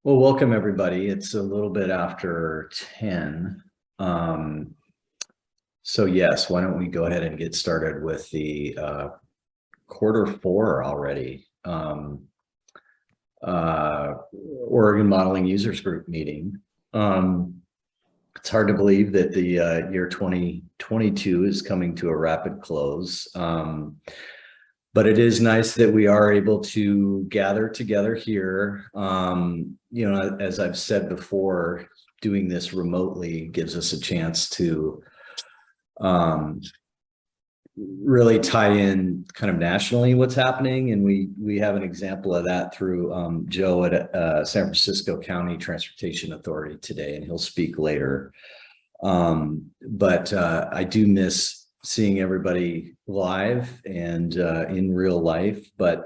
Well, welcome everybody. It's a little bit after 10. So yes, why don't we go ahead and get started with the quarter four already. Oregon Modeling Users Group meeting. It's hard to believe that the year 2022 is coming to a rapid close. But it is nice that we are able to gather together here. As I've said before, doing this remotely gives us a chance to really tie in kind of nationally what's happening. And we have an example of that through Joe at San Francisco County Transportation Authority today, and he'll speak later. But I do miss seeing everybody live and in real life, but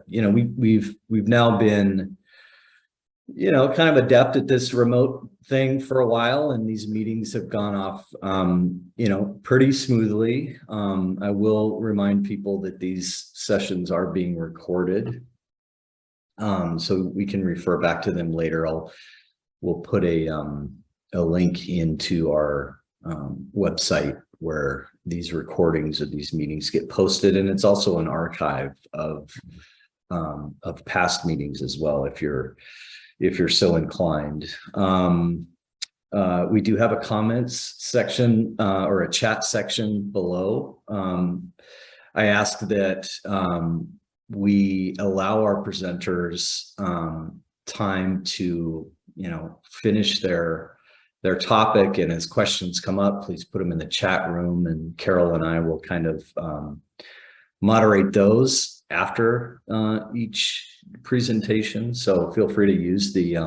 we've now been kind of adept at this remote thing for a while, and these meetings have gone off pretty smoothly. I will remind people that these sessions are being recorded, so we can refer back to them later. We'll put a link into our website where these recordings of these meetings get posted, and it's also an archive of past meetings as well, if you're so inclined. We do have a comments section or a chat section below. I ask that we allow our presenters time to finish their topic, and as questions come up, please put them in the chat room, and Carol and I will kind of moderate those after each presentation. So feel free to use the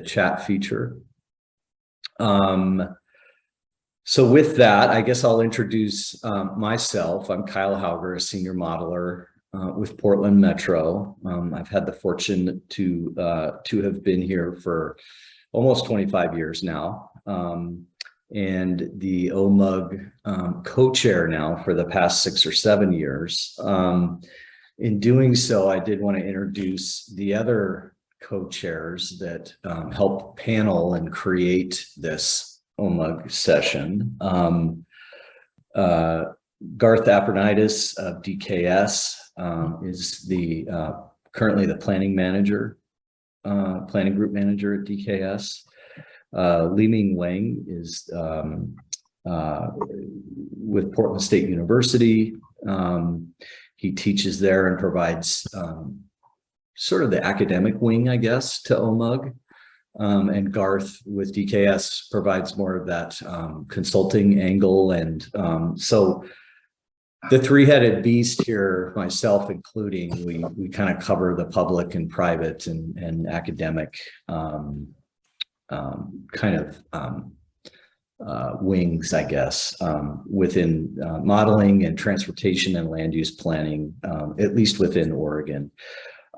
chat feature. So with that, I guess I'll introduce myself. I'm Kyle Hauger, a senior modeler with Portland Metro. I've had the fortune to have been here for almost 25 years now, and the OMUG co-chair now for the past 6 or 7 years. In doing so, I did want to introduce the other co-chairs that helped panel and create this OMUG session. Garth Apernidis of DKS is currently the planning group manager at DKS. Li-Ming Wang is with Portland State University. He teaches there and provides sort of the academic wing, I guess, to OMUG. And Garth with DKS provides more of that consulting angle. And so the three-headed beast here, myself including, we kind of cover the public and private and academic wings, I guess, within modeling and transportation and land use planning, at least within Oregon.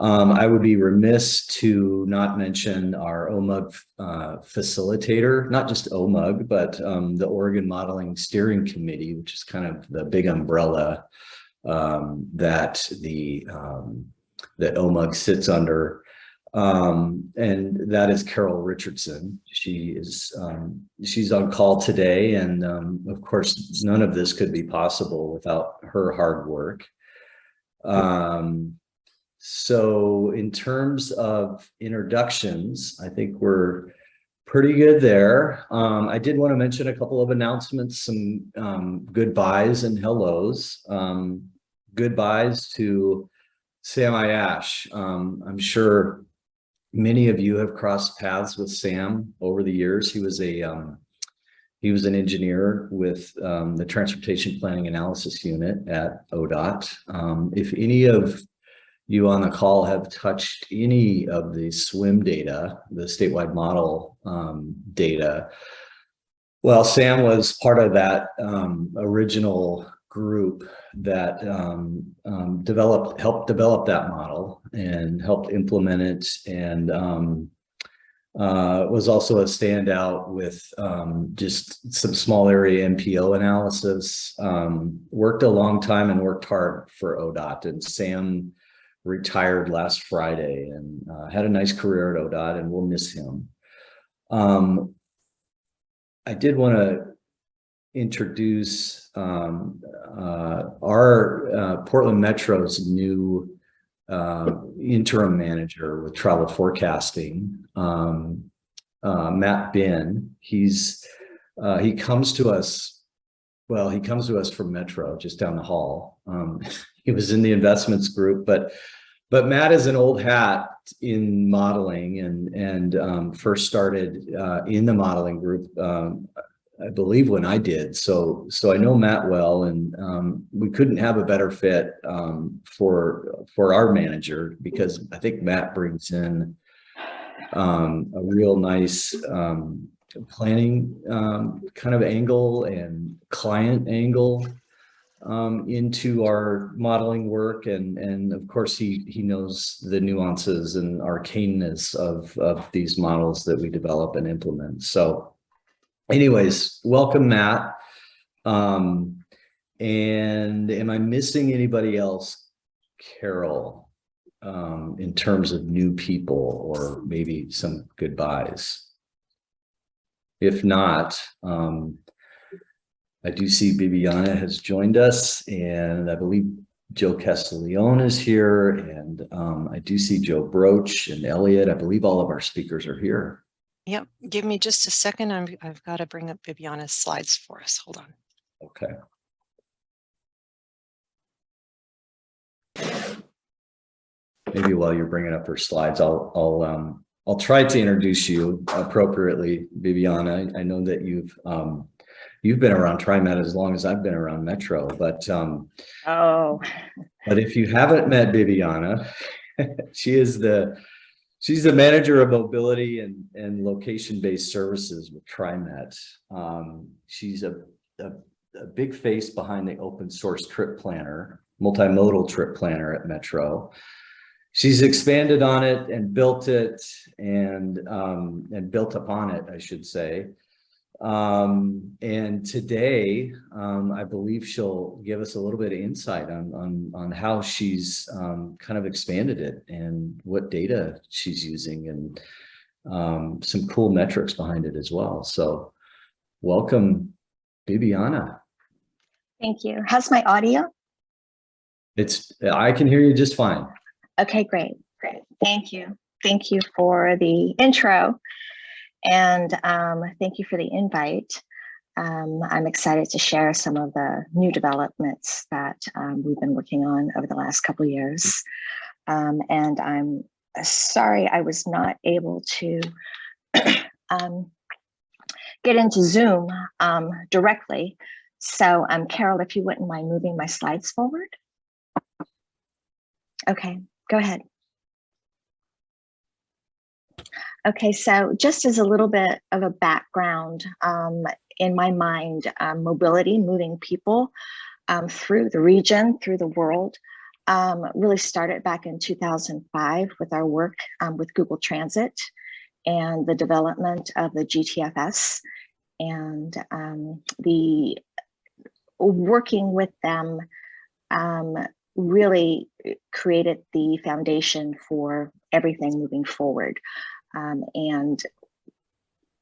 I would be remiss to not mention our OMUG facilitator, not just OMUG, but the Oregon Modeling Steering Committee, which is kind of the big umbrella that OMUG sits under. And that is Carol Richardson. She's on call today, and of course none of this could be possible without her hard work. So in terms of introductions, I think we're pretty good there. I did want to mention a couple of announcements, some goodbyes and hellos. Goodbyes to Sam Ayash. I'm sure many of you have crossed paths with Sam over the years. He was an engineer with the Transportation Planning Analysis Unit at ODOT. If any of you on the call have touched any of the SWIM data, the statewide model data, well, Sam was part of that original group that helped develop that model and helped implement it, and was also a standout with just some small area MPO analysis. Worked a long time and worked hard for ODOT, and Sam retired last Friday and had a nice career at ODOT, and we'll miss him. I did want to introduce our Portland Metro's new interim manager with travel forecasting, Matt Bin. He comes to us. Well, he comes to us from Metro, just down the hall. He was in the investments group, but Matt is an old hat in modeling, and first started in the modeling group, I believe, when I did. So I know Matt well, and we couldn't have a better fit for our manager, because I think Matt brings in a real nice planning kind of angle and client angle into our modeling work, and of course he knows the nuances and arcaneness of these models that we develop and implement. So anyways, welcome, Matt. And am I missing anybody else, Carol, in terms of new people, or maybe some goodbyes? If not, I do see Bibiana has joined us, and I believe Joe Castiglione is here, and I do see Joe Broach and Eliot. I believe all of our speakers are here. Yep. Give me just a second. I've got to bring up Bibiana's slides for us. Hold on. Okay. Maybe while you're bringing up her slides, I'll try to introduce you appropriately, Bibiana. I know that you've been around TriMet as long as I've been around Metro, but if you haven't met Bibiana, she's the manager of mobility and location-based services with TriMet. She's a big face behind the open source trip planner, multimodal trip planner at Metro. She's expanded on it and built it, and built upon it, I should say. And today, I believe she'll give us a little bit of insight on how she's kind of expanded it, and what data she's using, and some cool metrics behind it as well. So welcome, Bibiana. Thank you. How's my audio? I can hear you just fine. Okay, great. Thank you. Thank you for the intro, and thank you for the invite. I'm excited to share some of the new developments that we've been working on over the last couple of years. And I'm sorry I was not able to get into Zoom directly. So Carol, if you wouldn't mind moving my slides forward. Okay, go ahead. Okay, so just as a little bit of a background, in my mind, mobility, moving people through the region, through the world, really started back in 2005 with our work with Google Transit and the development of the GTFS, and the working with them really created the foundation for everything moving forward. And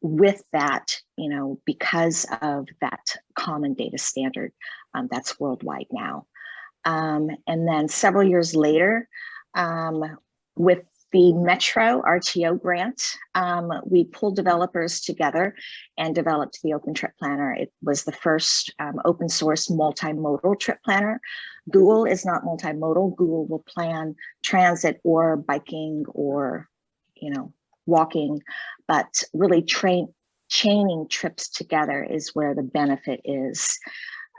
with that, you know, because of that common data standard, that's worldwide now. And then several years later, with the Metro RTO grant, we pulled developers together and developed the Open Trip Planner. It was the first open source multimodal trip planner. Google is not multimodal. Google will plan transit or biking or, you know, walking, but really chaining trips together is where the benefit is.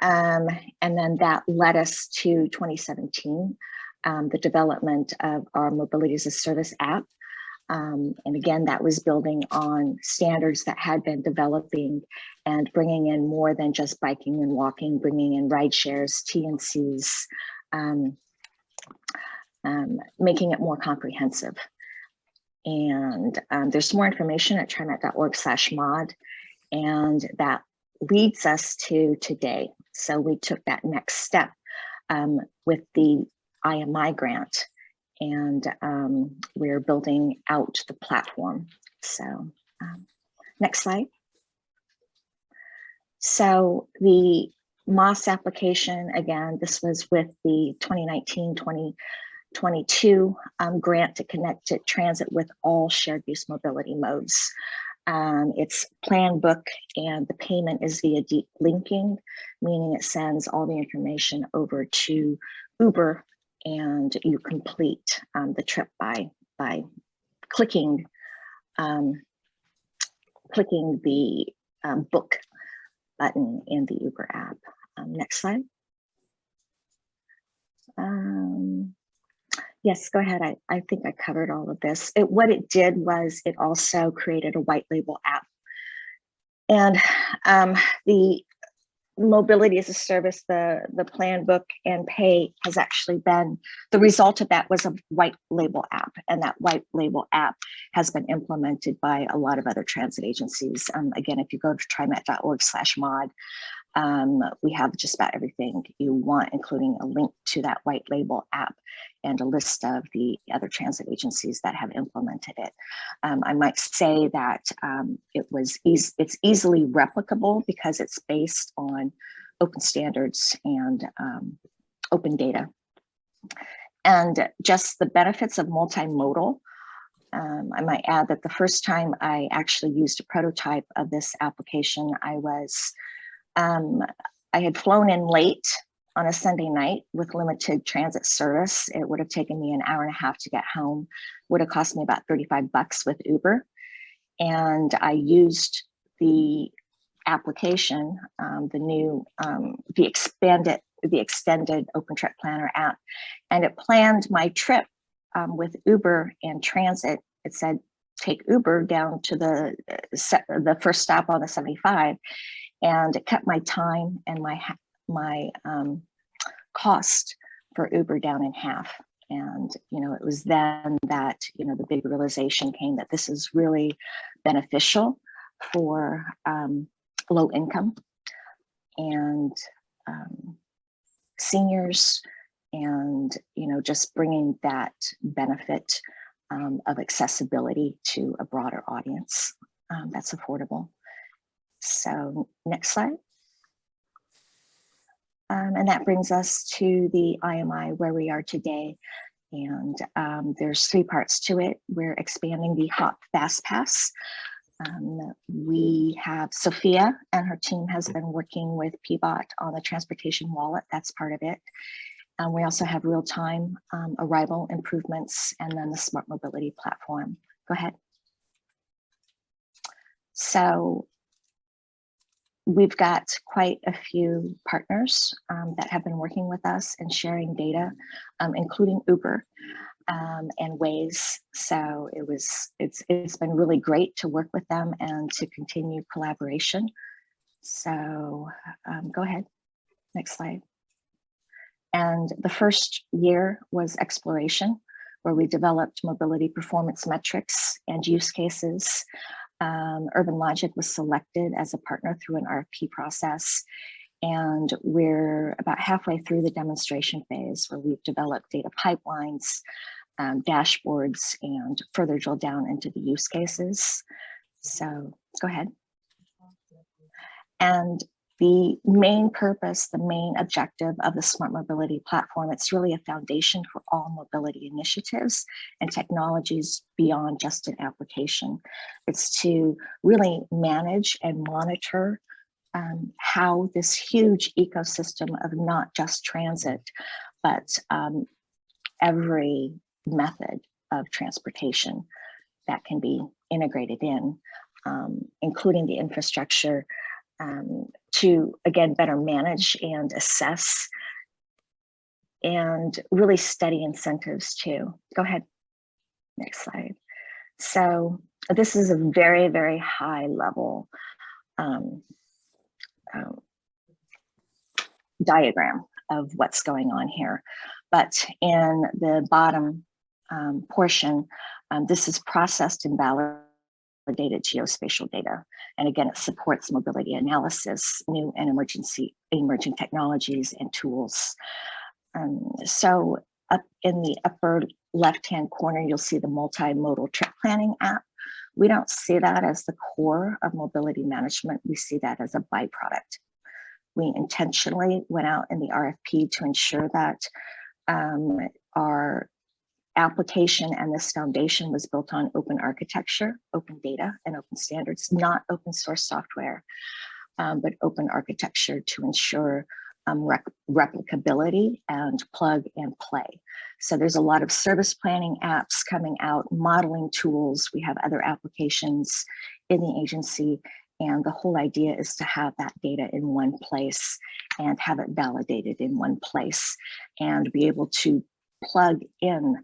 And then that led us to 2017, the development of our Mobility as a Service app. And again, that was building on standards that had been developing and bringing in more than just biking and walking, bringing in ride shares, TNCs, making it more comprehensive. And there's more information at trimet.org/mod, and that leads us to today. So we took that next step with the IMI grant, and we're building out the platform. So next slide. So the MOS application, again, this was with the 2019-2022 grant to connect to transit with all shared use mobility modes. It's plan, book, and the payment is via deep linking, meaning it sends all the information over to Uber, and you complete the trip by clicking the book button in the Uber app. Next slide. Yes, go ahead. I think I covered all of this. What it did was it also created a white label app. And the mobility as a service, the plan, book, and pay has actually been, the result of that was a white label app. And that white label app has been implemented by a lot of other transit agencies. Again, if you go to trimet.org/mod, we have just about everything you want, including a link to that white label app and a list of the other transit agencies that have implemented it. I might say that it's easily replicable because it's based on open standards and open data. And just the benefits of multimodal. I might add that the first time I actually used a prototype of this application, I had flown in late on a Sunday night with limited transit service. It would have taken me an hour and a half to get home, would have cost me about $35 with Uber. And I used the application, the extended Open Trip Planner app, and it planned my trip with Uber and transit. It said, take Uber down to the first stop on the 75. And it kept my time and my cost for Uber down in half. And, it was then that, the big realization came that this is really beneficial for low income and seniors, and, just bringing that benefit of accessibility to a broader audience that's affordable. So next slide. And that brings us to the IMI where we are today. And there's 3 parts to it. We're expanding the HOP Fast Pass. We have Sophia and her team has been working with PBOT on the transportation wallet. That's part of it. And we also have real-time arrival improvements and then the smart mobility platform. Go ahead. So we've got quite a few partners that have been working with us and sharing data, including Uber and Waze. So it's been really great to work with them and to continue collaboration. So go ahead, next slide. And the first year was exploration, where we developed mobility performance metrics and use cases. Urban Logic was selected as a partner through an RFP process, and we're about halfway through the demonstration phase where we've developed data pipelines, dashboards, and further drill down into the use cases. So go ahead. And the main purpose, the main objective of the Smart Mobility Platform, it's really a foundation for all mobility initiatives and technologies beyond just an application. It's to really manage and monitor how this huge ecosystem of not just transit, but every method of transportation that can be integrated in, including the infrastructure, to, again, better manage and assess and really study incentives too. Go ahead, next slide. So this is a very, very high level diagram of what's going on here. But in the bottom portion, this is processed and validated geospatial data. And again, it supports mobility analysis, new and emerging technologies and tools. So up in the upper left-hand corner, you'll see the multi-modal trip planning app. We don't see that as the core of mobility management. We see that as a byproduct. We intentionally went out in the RFP to ensure that our application and this foundation was built on open architecture, open data, and open standards, not open source software, but open architecture to ensure replicability and plug and play. So there's a lot of service planning apps coming out, modeling tools. We have other applications in the agency, and the whole idea is to have that data in one place and have it validated in one place and be able to plug in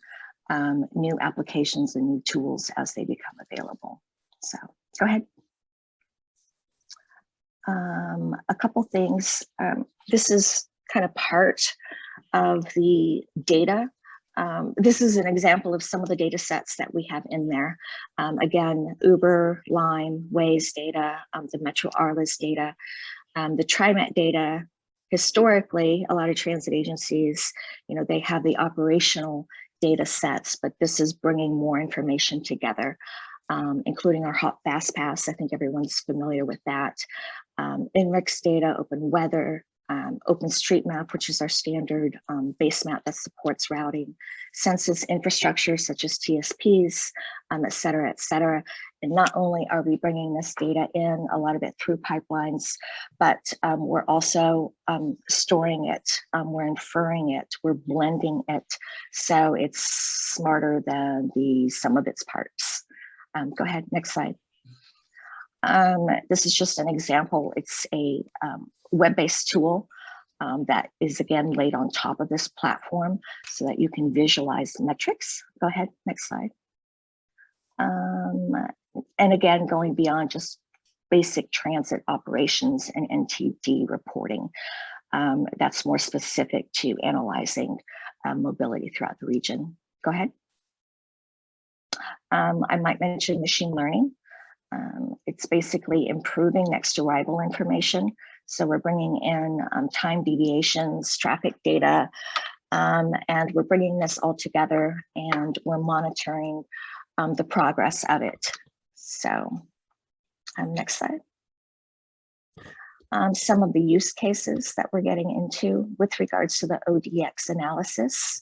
new applications and new tools as they become available. So go ahead. A couple things. This is kind of part of the data. This is an example of some of the data sets that we have in there. Again, Uber, Lime, Waze data, the Metro Arliss data, the TriMet data. Historically, a lot of transit agencies, they have the operational data sets, but this is bringing more information together, including our hot fast pass. I think everyone's familiar with that. INRIX data, open weather, OpenStreetMap, which is our standard base map that supports routing, census infrastructure such as TSPs, et cetera, et cetera. And not only are we bringing this data in, a lot of it through pipelines, but we're also storing it, we're inferring it, we're blending it, so it's smarter than the sum of its parts. Go ahead, next slide. This is just an example. It's a web-based tool that is again laid on top of this platform so that you can visualize metrics. Go ahead, next slide. And again, going beyond just basic transit operations and NTD reporting, that's more specific to analyzing mobility throughout the region. Go ahead. I might mention machine learning. It's basically improving next arrival information. So we're bringing in time deviations, traffic data, and we're bringing this all together and we're monitoring the progress of it. So next slide. Some of the use cases that we're getting into with regards to the ODX analysis.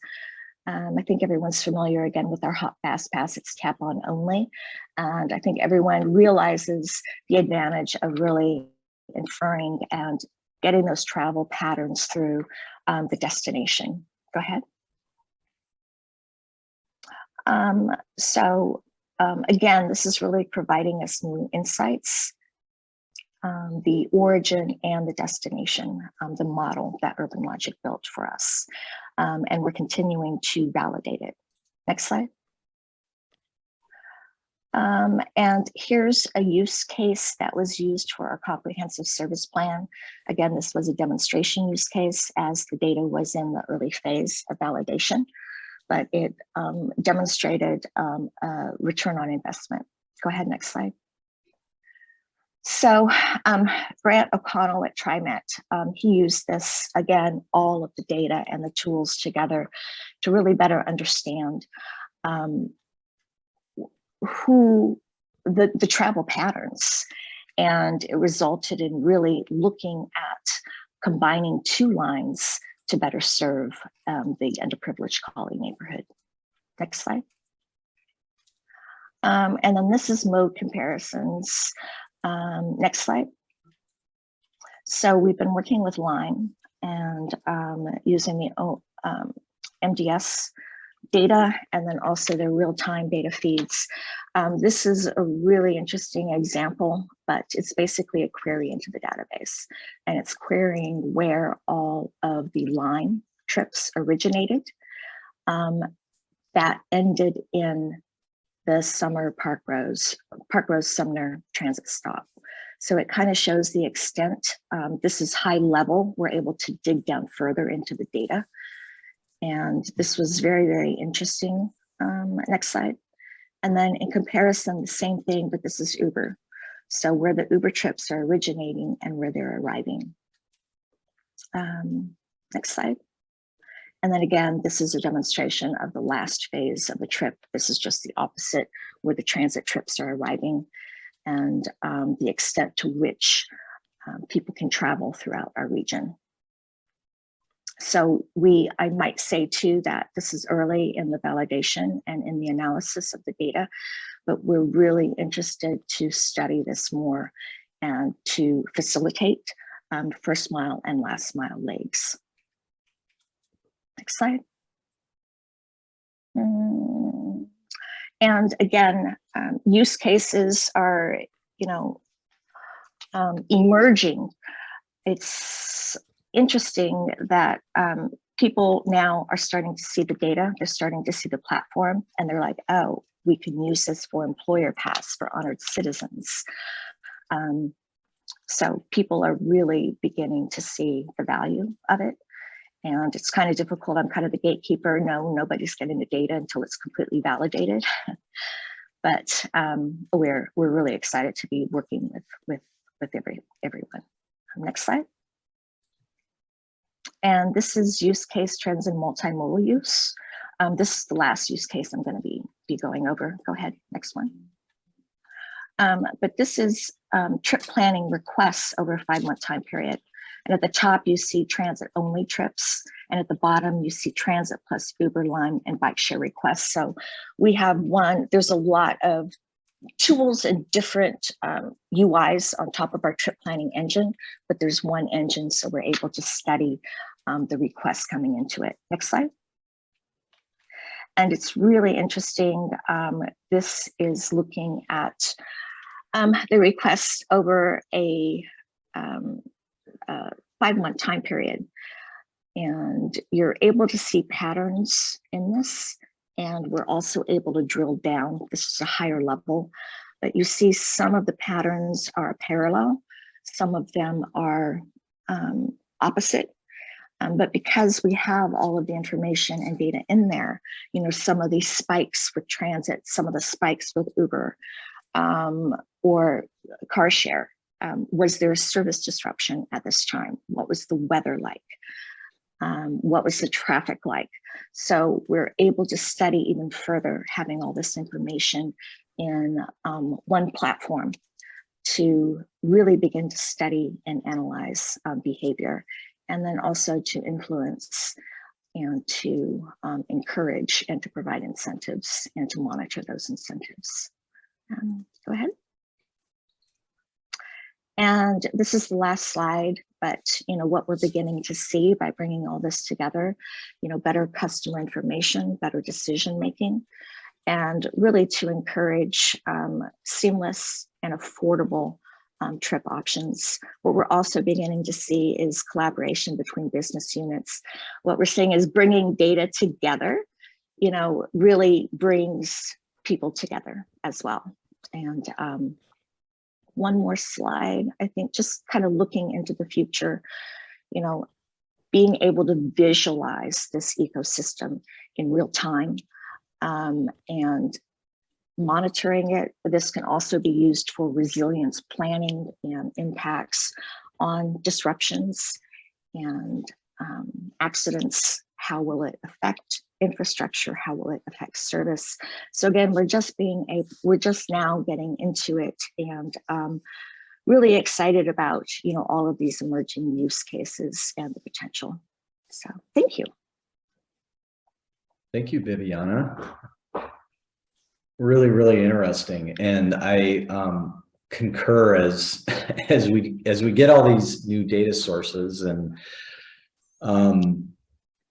I think everyone's familiar again with our hot fast pass, it's tap on only. And I think everyone realizes the advantage of really inferring and getting those travel patterns through the destination. Go ahead. Again, this is really providing us new insights, the origin and the destination, the model that Urban Logic built for us. And we're continuing to validate it. Next slide. And here's a use case that was used for our comprehensive service plan. Again, this was a demonstration use case as the data was in the early phase of validation, but it demonstrated a return on investment. Go ahead, next slide. So Grant O'Connell at TriMet, he used this, again, all of the data and the tools together to really better understand the travel patterns. And it resulted in really looking at combining two lines to better serve the underprivileged Collie neighborhood. Next slide. And then this is mode comparisons. Next slide. So we've been working with Lime and using the MDS data and then also the real-time data feeds. This is a really interesting example, but it's basically a query into the database, and it's querying where all of the Lime trips originated that ended in the Summer Park Rose Sumner transit stop. So it kind of shows the extent. This is high level. We're able to dig down further into the data. And this was very, very interesting. Next slide. And then in comparison, the same thing, but this is Uber. So where the Uber trips are originating and where they're arriving. Next slide. And then again, this is a demonstration of the last phase of the trip. This is just the opposite, where the transit trips are arriving, and the extent to which people can travel throughout our region. So I might say too that this is early in the validation and in the analysis of the data, but we're really interested to study this more and to facilitate first mile and last mile legs. Next slide. And again, use cases are, emerging. It's interesting that people now are starting to see the data, they're starting to see the platform, and they're like, oh, we can use this for employer pass for honored citizens. So people are really beginning to see the value of it. And it's kind of difficult. I'm kind of the gatekeeper. No, nobody's getting the data until it's completely validated. But we're really excited to be working with everyone. Next slide. And this is use case trends in multimodal use. This is the last use case I'm going to be going over. Go ahead, next one. But this is trip planning requests over a 5-month time period. And at the top, you see transit-only trips. And at the bottom, you see transit plus Uber, Lime, and bike share requests. So we have there's a lot of tools and different UIs on top of our trip planning engine, but there's one engine, so we're able to study the requests coming into it. Next slide. And it's really interesting. This is looking at the requests over a 5-month time period. And you're able to see patterns in this. And we're also able to drill down. This is a higher level, but you see some of the patterns are parallel. Some of them are opposite. But because we have all of the information and data in there, some of these spikes with transit, some of the spikes with Uber or car share, was there a service disruption at this time? What was the weather like? What was the traffic like? So we're able to study even further, having all this information in one platform to really begin to study and analyze behavior, and then also to influence and to encourage and to provide incentives and to monitor those incentives. Go ahead. And this is the last slide, but what we're beginning to see by bringing all this together, better customer information, better decision making, and really to encourage seamless and affordable trip options. What we're also beginning to see is collaboration between business units. What we're seeing is bringing data together, really brings people together as well. And one more slide, I think, just kind of looking into the future, being able to visualize this ecosystem in real time and monitoring it. This can also be used for resilience planning and impacts on disruptions and accidents. How will it affect infrastructure? How will it affect service? So again, we're just now getting into it, and really excited about all of these emerging use cases and the potential. So thank you. Thank you, Bibiana. Really, really interesting, and I concur as we get all these new data sources, and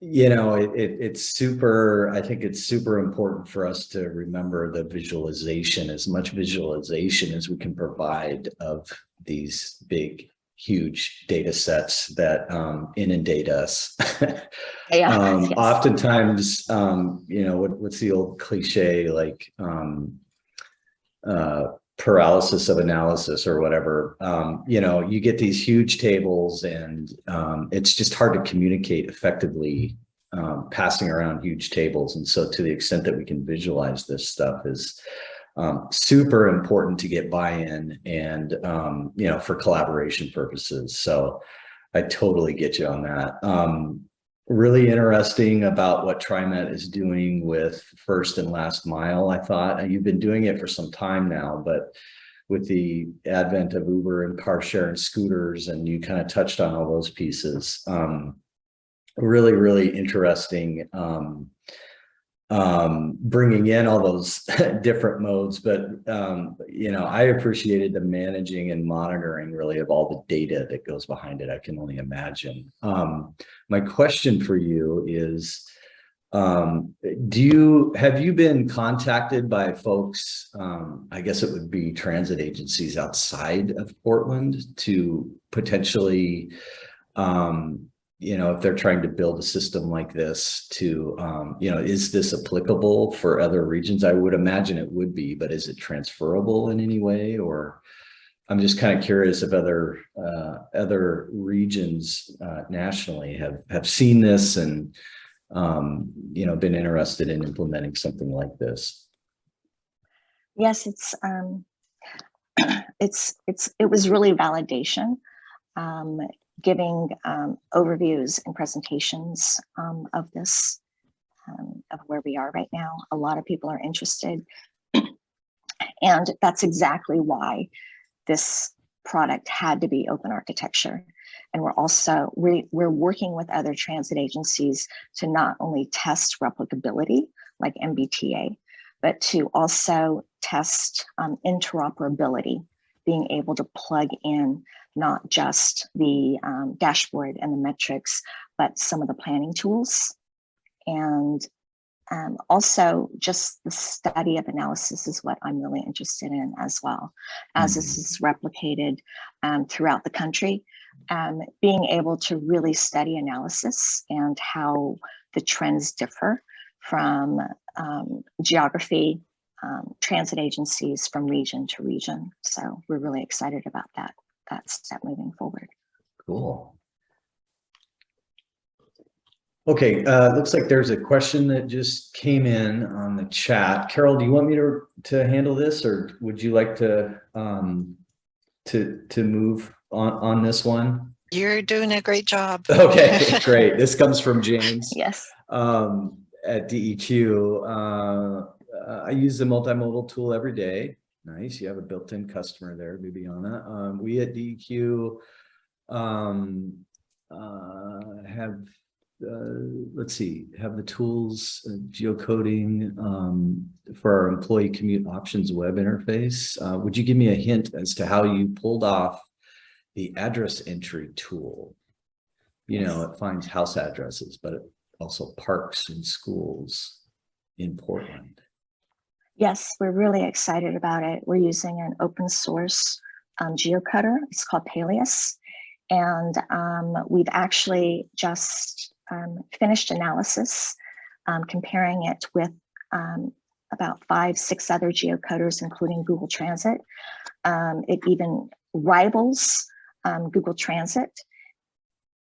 it's super, I think it's super important for us to remember the visualization, as much visualization as we can provide of these big, huge data sets that inundate us. Yes. Oftentimes, what's the old cliche, like paralysis of analysis or whatever. You get these huge tables, and it's just hard to communicate effectively passing around huge tables. And so to the extent that we can visualize this stuff is super important to get buy-in and, for collaboration purposes. So I totally get you on that. really interesting about what TriMet is doing with first and last mile. I thought, and you've been doing it for some time now, but with the advent of Uber and car share and scooters, and you kind of touched on all those pieces. Really, really interesting. Bringing in all those different modes, but you know, I appreciated the managing and monitoring really of all the data that goes behind it. I can only imagine. My question for you is, have you been contacted by folks, I guess it would be transit agencies outside of Portland, to potentially you know, if they're trying to build a system like this to, you know, is this applicable for other regions? I would imagine it would be, but is it transferable in any way? Or I'm just kind of curious if other regions nationally have seen this and, you know, been interested in implementing something like this. Yes, it was really validation. Giving overviews and presentations of this, of where we are right now. A lot of people are interested. And that's exactly why this product had to be open architecture. And we're working with other transit agencies to not only test replicability like MBTA, but to also test interoperability, being able to plug in not just the dashboard and the metrics, but some of the planning tools. And also just the study of analysis is what I'm really interested in as well, as this is replicated throughout the country. Being able to really study analysis and how the trends differ from geography, transit agencies from region to region. So we're really excited about that step moving forward. Cool. Okay, looks like there's a question that just came in on the chat. Carol, do you want me to handle this, or would you like to move on this one? You're doing a great job. Okay, great. This comes from James. Yes. At DEQ. I use the multimodal tool every day. Nice. You have a built-in customer there, Bibiana. We at DEQ have have the tools, geocoding for our employee commute options web interface. Would you give me a hint as to how you pulled off the address entry tool? You know, it finds house addresses, but it also parks and schools in Portland. Yes, we're really excited about it. We're using an open source geocoder. It's called Paleus. And we've actually just finished analysis, comparing it with about 5-6 other geocoders, including Google Transit. It even rivals Google Transit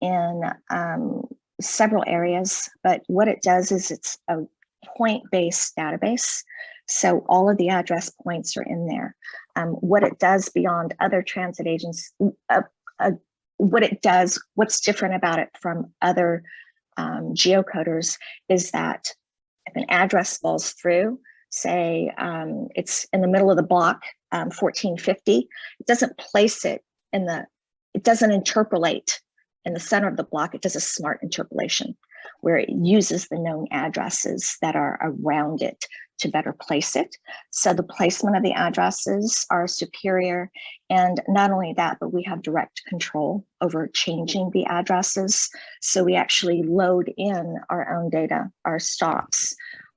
in several areas. But what it does is it's a point-based database. So all of the address points are in there. What it does beyond other transit agents, what's different about it from other geocoders is that if an address falls through, say it's in the middle of the block, 1450, it doesn't place it it doesn't interpolate in the center of the block. It does a smart interpolation where it uses the known addresses that are around it to better place it. So the placement of the addresses are superior. And not only that, but we have direct control over changing the addresses. So we actually load in our own data, our stops,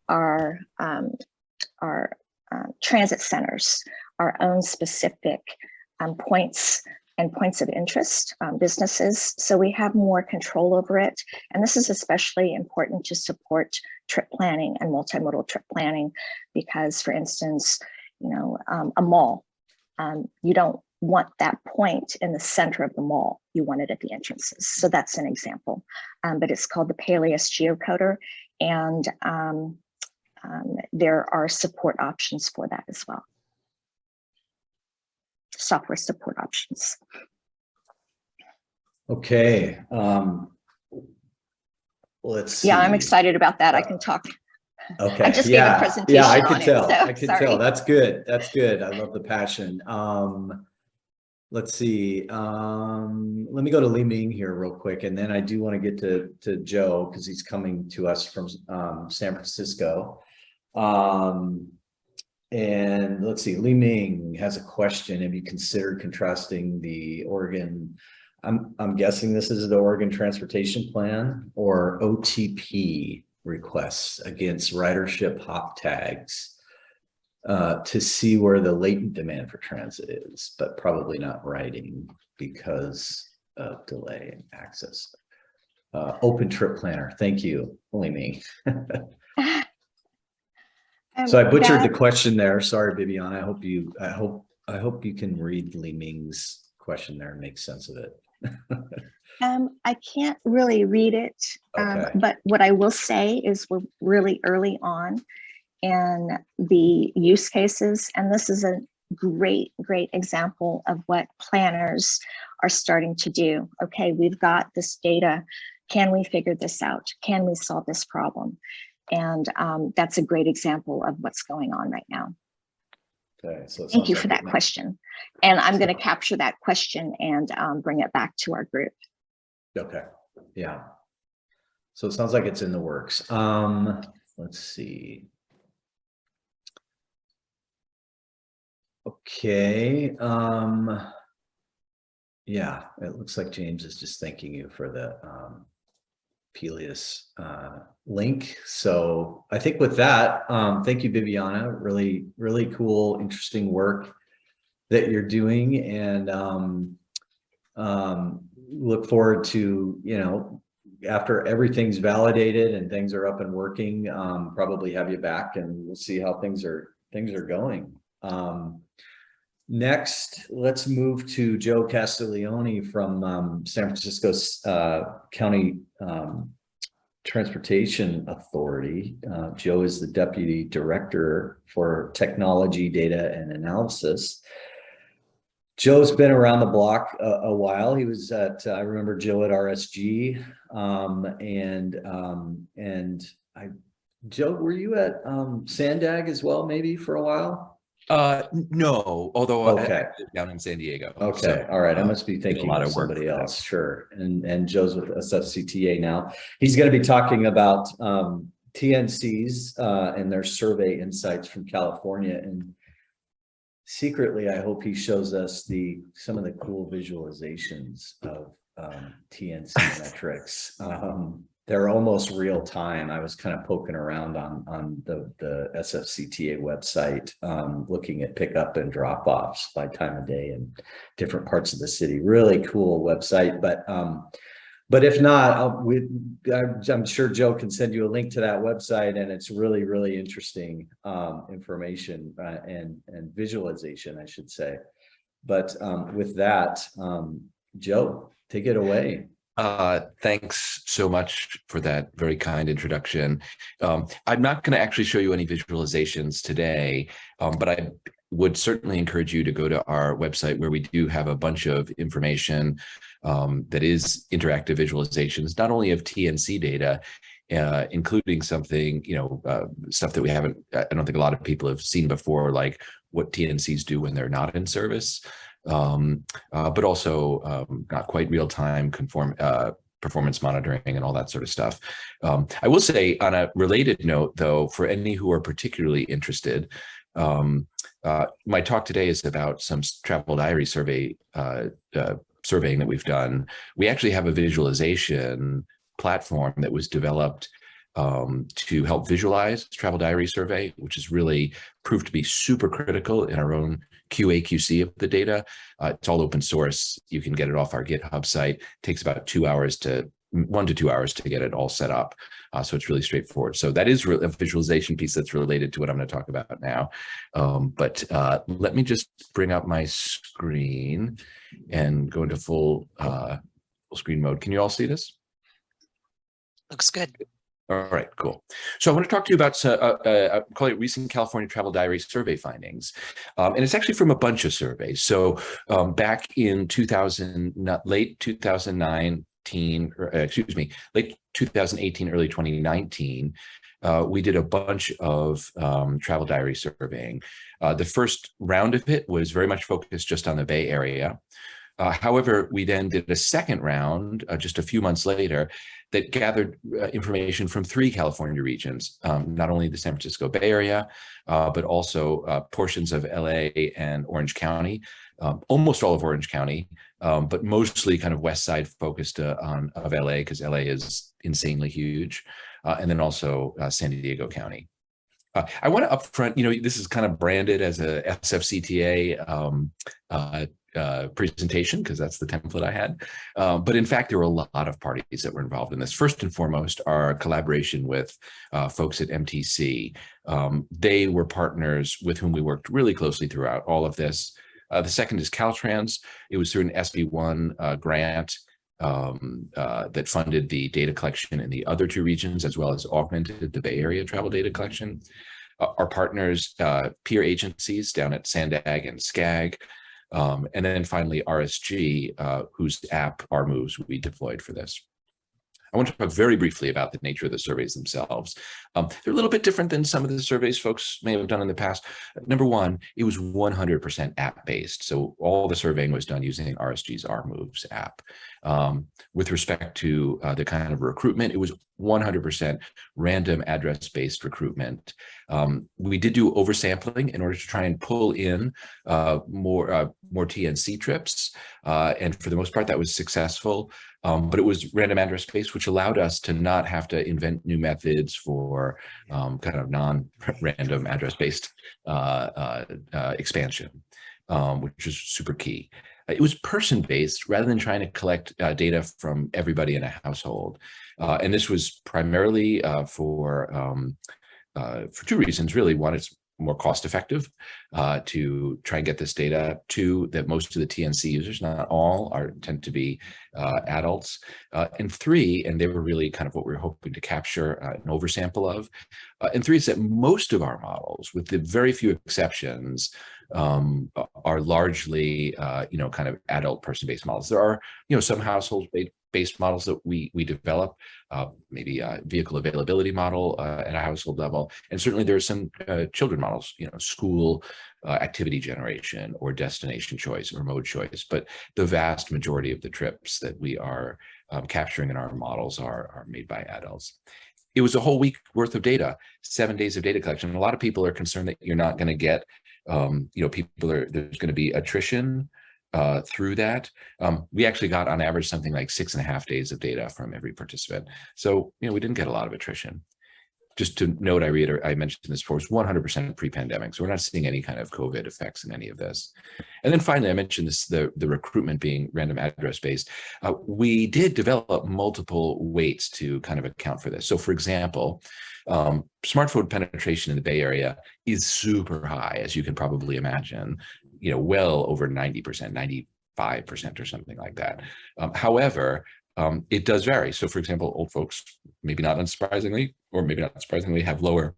our transit centers, our own specific points and points of interest, businesses. So we have more control over it. And this is especially important to support trip planning and multimodal trip planning, because for instance, you know, a mall, you don't want that point in the center of the mall. You want it at the entrances. So that's an example, but it's called the Paleus Geocoder. And there are support options for that as well. Software support options. Okay. let's see. Yeah, I'm excited about that. I can talk. Okay. I just gave a presentation I on could it, tell. so I could sorry. tell. That's good. That's good. I love the passion. Let's see. Let me go to Li Ming here real quick, and then I do want to get to Joe because he's coming to us from San Francisco. And let's see. Li Ming has a question. Have you considered contrasting the Oregon? I'm guessing this is the Oregon Transportation Plan or OTP requests against ridership hop tags to see where the latent demand for transit is, but probably not riding because of delay in access. Open Trip Planner. Thank you, Li Ming. So I butchered the question there. Sorry, Bibiana. I hope you can read Li Ming's question there and make sense of it. I can't really read it, Okay. but what I will say is we're really early on in the use cases, and this is a great example of what planners are starting to do. Okay, we've got this data. Can we figure this out? Can we solve this problem? And that's a great example of what's going on right now. Okay, so thank you for that question. And I'm going to capture that question and bring it back to our group. Okay, yeah. So it sounds like it's in the works. Let's see. Okay. Yeah, it looks like James is just thanking you for the Peleus link. So I think with that, thank you, Bibiana. Really cool, interesting work that you're doing, and look forward to, you know, after everything's validated and things are up and working, probably have you back and we'll see how things are going. Next, let's move to Joe Castiglione from San Francisco's County Transportation Authority. Joe is the Deputy Director for Technology, Data, and Analysis. Joe's been around the block a while. He was at, I remember Joe at RSG, Joe, were you at Sandag as well, maybe for a while? No, although okay. I live down in San Diego. Okay, so, all right. I must be thinking of somebody else. Sure. And Joe's with SFCTA now. He's going to be talking about TNCs and their survey insights from California. And secretly, I hope he shows us some of the cool visualizations of TNC metrics. They're almost real time. I was kind of poking around on the SFCTA website, looking at pickup and drop offs by time of day in different parts of the city. Really cool website. But if not, I'm sure Joe can send you a link to that website, and it's really interesting information and visualization, I should say. But with that, Joe, take it away. Thanks so much for that very kind introduction. I'm not going to actually show you any visualizations today, but I would certainly encourage you to go to our website, where we do have a bunch of information that is interactive visualizations, not only of TNC data, including something, stuff that we haven't, I don't think a lot of people have seen before, like what TNCs do when they're not in service. But also not quite real-time performance monitoring and all that sort of stuff. I will say, on a related note, though, for any who are particularly interested, my talk today is about some travel diary surveying that we've done. We actually have a visualization platform that was developed to help visualize travel diary survey, which has really proved to be super critical in our own QA/QC of the data. It's all open source. You can get it off our GitHub site. It takes about 1 to 2 hours to get it all set up. So it's really straightforward. So that is a visualization piece that's related to what I'm going to talk about now. But let me just bring up my screen and go into full screen mode. Can you all see this? Looks good. All right, cool. So I want to talk to you about I call it recent California Travel Diary survey findings. And it's actually from a bunch of surveys. So back in late 2009, early 2019, we did a bunch of travel diary surveying. The first round of it was very much focused just on the Bay Area. However, we then did a second round just a few months later that gathered information from 3 California regions, not only the San Francisco Bay Area, but also portions of LA and Orange County, almost all of Orange County, but mostly kind of west side focused of LA, because LA is insanely huge, and then also San Diego County. I want to upfront, this is kind of branded as a SFCTA presentation, because that's the template I had. But in fact, there were a lot of parties that were involved in this. First and foremost, our collaboration with folks at MTC. They were partners with whom we worked really closely throughout all of this. The second is Caltrans. It was through an SB1 grant that funded the data collection in the other 2 regions, as well as augmented the Bay Area travel data collection. Our partners, peer agencies down at SANDAG and SCAG, and then finally RSG, whose app, Our Moves, we deployed for this. I want to talk very briefly about the nature of the surveys themselves. They're a little bit different than some of the surveys folks may have done in the past. Number one, it was 100% app-based. So all the surveying was done using RSG's Our Moves app. With respect to the kind of recruitment, it was 100% random address-based recruitment. We did do oversampling in order to try and pull in more TNC trips. And for the most part, that was successful. But it was random address based, which allowed us to not have to invent new methods for kind of non-random address based expansion, which is super key. It was person based rather than trying to collect data from everybody in a household. And this was primarily for 2 reasons, really. One, it's more cost effective to try and get this data. 2, that most of the TNC users, not all, tend to be adults. And 3, and they were really kind of what we were hoping to capture an oversample of. And 3 is that most of our models, with the very few exceptions, are largely, kind of adult person-based models. There are, some household-based models that we develop, maybe a vehicle availability model at a household level. And certainly there are some children models, school activity generation or destination choice or mode choice. But the vast majority of the trips that we are capturing in our models are made by adults. It was a whole week worth of data, 7 days of data collection. A lot of people are concerned that you're not going to get, there's going to be attrition through that. We actually got on average something like 6.5 days of data from every participant. So, we didn't get a lot of attrition. Just to note, I mentioned this before, it's 100% pre-pandemic. So we're not seeing any kind of COVID effects in any of this. And then finally, I mentioned this, the recruitment being random address based. We did develop multiple weights to kind of account for this. So for example, smartphone penetration in the Bay Area is super high, as you can probably imagine, well over 90%, 95% or something like that. However, it does vary. So for example, old folks, maybe not unsurprisingly, or maybe not surprisingly, have lower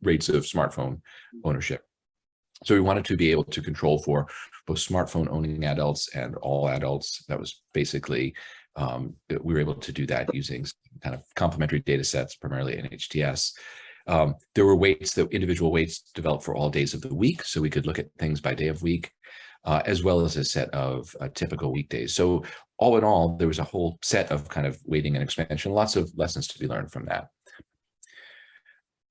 rates of smartphone ownership. So we wanted to be able to control for both smartphone owning adults and all adults. That was basically, we were able to do that using kind of complementary data sets, primarily NHTS. There were individual weights developed for all days of the week. So we could look at things by day of week, as well as a set of typical weekdays. So all in all, there was a whole set of kind of weighting and expansion, lots of lessons to be learned from that.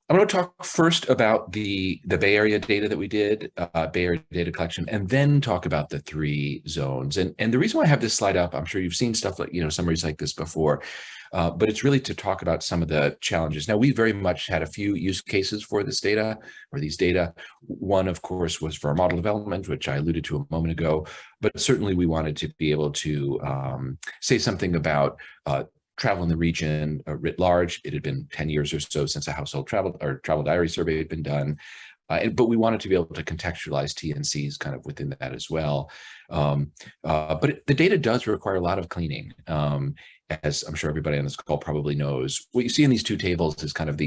I'm going to talk first about the Bay Area data that we did, Bay Area data collection, and then talk about the 3 zones. And the reason why I have this slide up, I'm sure you've seen stuff like, summaries like this before, but it's really to talk about some of the challenges. Now, we very much had a few use cases for this data, or these data. One, of course, was for our model development, which I alluded to a moment ago, but certainly we wanted to be able to say something about travel in the region writ large. It had been 10 years or so since a household travel or travel diary survey had been done. But we wanted to be able to contextualize TNCs kind of within that as well. But the data does require a lot of cleaning. As I'm sure everybody on this call probably knows, what you see in these two tables is kind of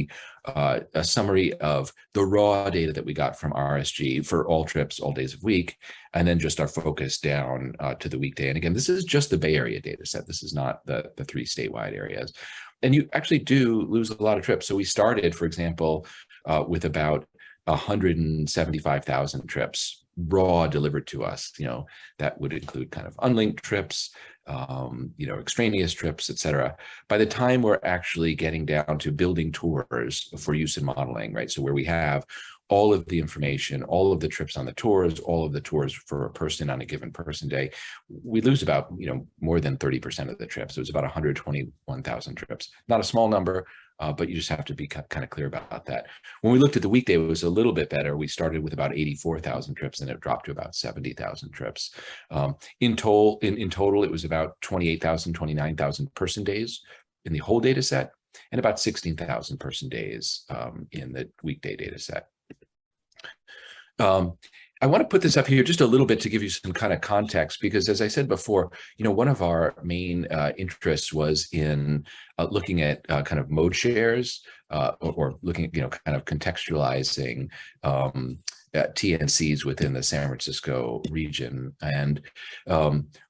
a summary of the raw data that we got from RSG for all trips, all days of week, and then just our focus down to the weekday. And again, this is just the Bay Area data set. This is not the 3 statewide areas. And you actually do lose a lot of trips. So we started, for example, with about 175,000 trips raw delivered to us. That would include kind of unlinked trips, extraneous trips, et cetera. By the time we're actually getting down to building tours for use in modeling, right? So where we have all of the information, all of the trips on the tours, all of the tours for a person on a given person day, we lose about, more than 30% of the trips. So it's about 121,000 trips. Not a small number, but you just have to be kind of clear about that. When we looked at the weekday, it was a little bit better. We started with about 84,000 trips and it dropped to about 70,000 trips. In total, it was about 28,000, 29,000 person days in the whole data set and about 16,000 person days in the weekday data set. I want to put this up here just a little bit to give you some kind of context, because as I said before, one of our main interests was in looking at kind of mode shares or looking at, kind of contextualizing TNCs within the San Francisco region. And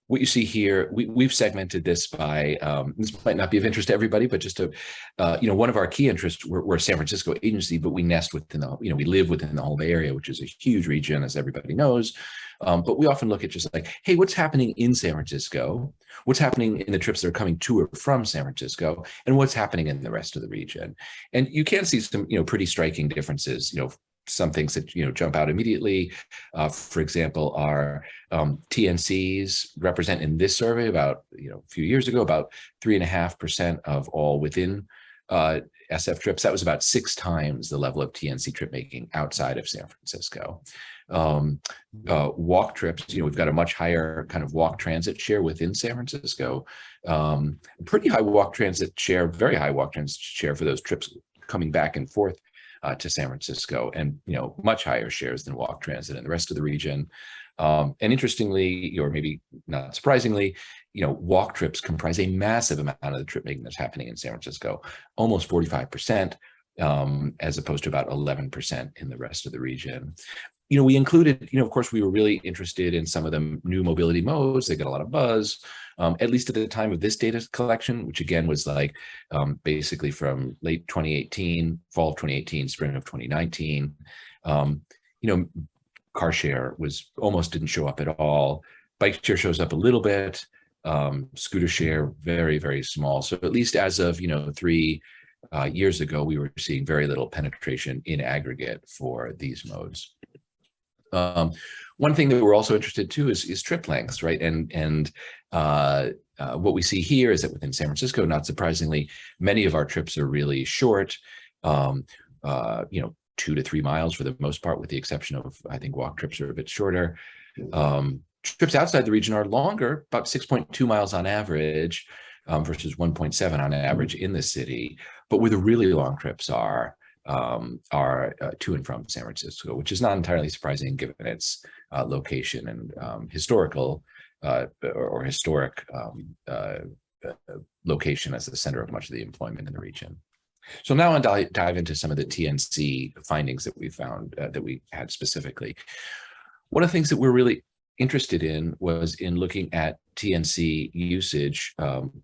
what you see here, we've segmented this by, this might not be of interest to everybody, but just to, one of our key interests, we're a San Francisco agency, but we nest within the, we live within the whole Bay Area, which is a huge region, as everybody knows. But we often look at just like, hey, what's happening in San Francisco? What's happening in the trips that are coming to or from San Francisco? And what's happening in the rest of the region? And you can see some, pretty striking differences, some things that jump out immediately. For example, our TNCs represent in this survey about a few years ago about 3.5% of all within SF trips. That was about 6 times the level of TNC trip making outside of San Francisco. Walk trips, we've got a much higher kind of walk transit share within San Francisco. Pretty high walk transit share, very high walk transit share for those trips coming back and forth to San Francisco, and much higher shares than walk transit in the rest of the region. And interestingly, or maybe not surprisingly, walk trips comprise a massive amount of the trip making that's happening in San Francisco, almost 45%, as opposed to about 11% in the rest of the region. We included, of course, we were really interested in some of the new mobility modes. They got a lot of buzz, at least at the time of this data collection, which again was like basically from late 2018, fall of 2018, spring of 2019. Car share was almost didn't show up at all. Bike share shows up a little bit. Scooter share, very, very small. So at least as of, 3 years ago, we were seeing very little penetration in aggregate for these modes. One thing that we're also interested too is trip lengths, right? And what we see here is that within San Francisco, not surprisingly, many of our trips are really short, 2 to 3 miles for the most part, with the exception of, I think, walk trips are a bit shorter. Trips outside the region are longer, about 6.2 miles on average versus 1.7 on average in the city. But where the really long trips are to and from San Francisco, which is not entirely surprising given its location and historical or historic location as the center of much of the employment in the region. So now I'll dive into some of the TNC findings that we found that we had specifically. One of the things that we're really interested in was in looking at TNC usage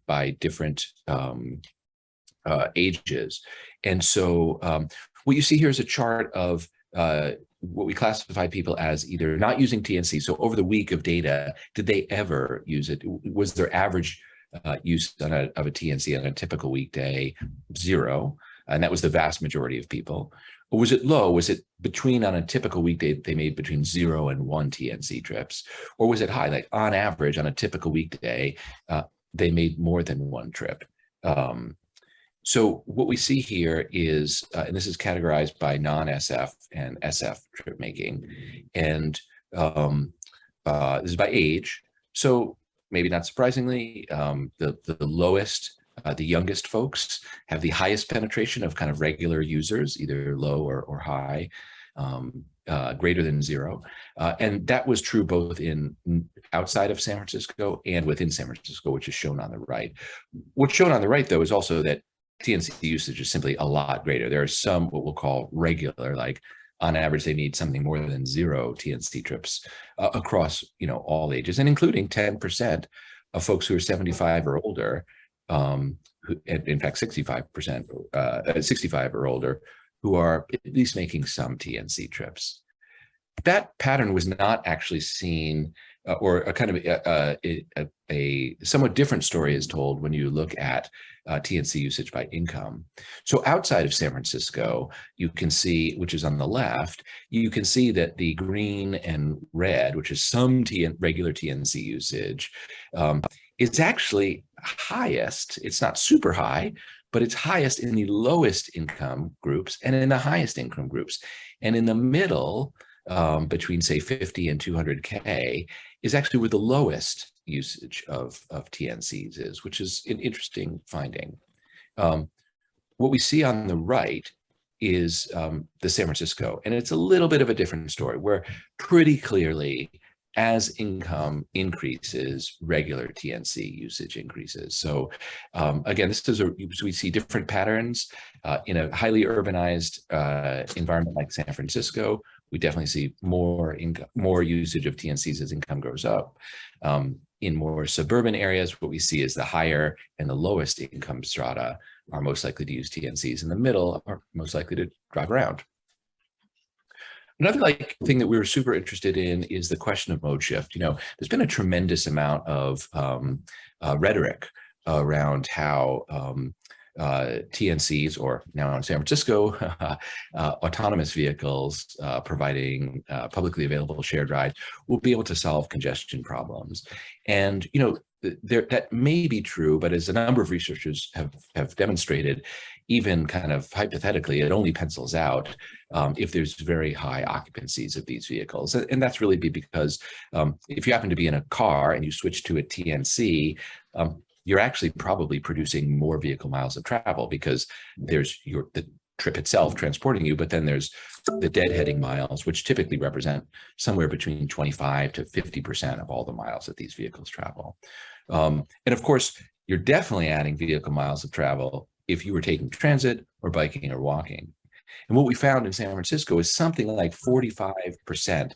by different ages. And so what you see here is a chart of what we classify people as either not using TNC. So over the week of data, did they ever use it? Was their average use of a TNC on a typical weekday 0? And that was the vast majority of people. Or was it low? Was it between, on a typical weekday, they made between 0 and 1 TNC trips? Or was it high? Like on average, on a typical weekday, they made more than 1 trip. So what we see here is, and this is categorized by non-SF and SF trip making, and this is by age. So maybe not surprisingly, the lowest, the youngest folks have the highest penetration of kind of regular users, either low or high. greater than 0. And that was true both outside of San Francisco and within San Francisco, which is shown on the right. What's shown on the right, though, is also that TNC usage is simply a lot greater. There are some what we'll call regular, like on average, they need something more than 0 TNC trips across, all ages, and including 10% of folks who are 75 or older, who, in fact, 65%, 65 or older, who are at least making some TNC trips. That pattern was not actually seen, or a kind of a somewhat different story is told when you look at TNC usage by income. So outside of San Francisco, you can see, which is on the left, you can see that the green and red, which is some regular TNC usage, is actually highest. It's not super high, but it's highest in the lowest income groups and in the highest income groups. And in the middle, between say 50 and 200K, is actually where the lowest usage of TNCs is, which is an interesting finding. What we see on the right is the San Francisco, and it's a little bit of a different story, where pretty clearly, as income increases, regular TNC usage increases. So again, this is we see different patterns in a highly urbanized environment like San Francisco. We definitely see more usage of TNCs as income goes up. In more suburban areas, what we see is the higher and the lowest income strata are most likely to use TNCs. In the middle are most likely to drive around. Another thing that we were super interested in is the question of mode shift. There's been a tremendous amount of rhetoric around how TNCs, or now in San Francisco, autonomous vehicles providing publicly available shared ride, will be able to solve congestion problems. And that may be true, but as a number of researchers have demonstrated, even kind of hypothetically, it only pencils out if there's very high occupancies of these vehicles. And that's really because if you happen to be in a car and you switch to a TNC, you're actually probably producing more vehicle miles of travel, because there's the trip itself transporting you, but then there's the deadheading miles, which typically represent somewhere between 25 to 50% of all the miles that these vehicles travel. And of course, you're definitely adding vehicle miles of travel if you were taking transit or biking or walking. And what we found in San Francisco is something like 45%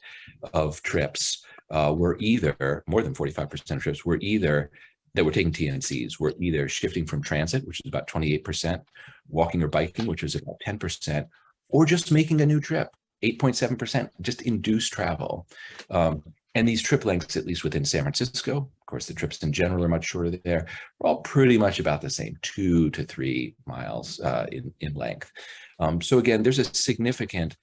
of trips were either, more than 45% of trips were either, that were taking TNCs, were either shifting from transit, which is about 28%, walking or biking, which is about 10%, or just making a new trip, 8.7%, just induced travel. And these trip lengths, at least within San Francisco, of course, the trips in general are much shorter there, are all pretty much about the same, 2 to 3 miles in length. So again, there's a significant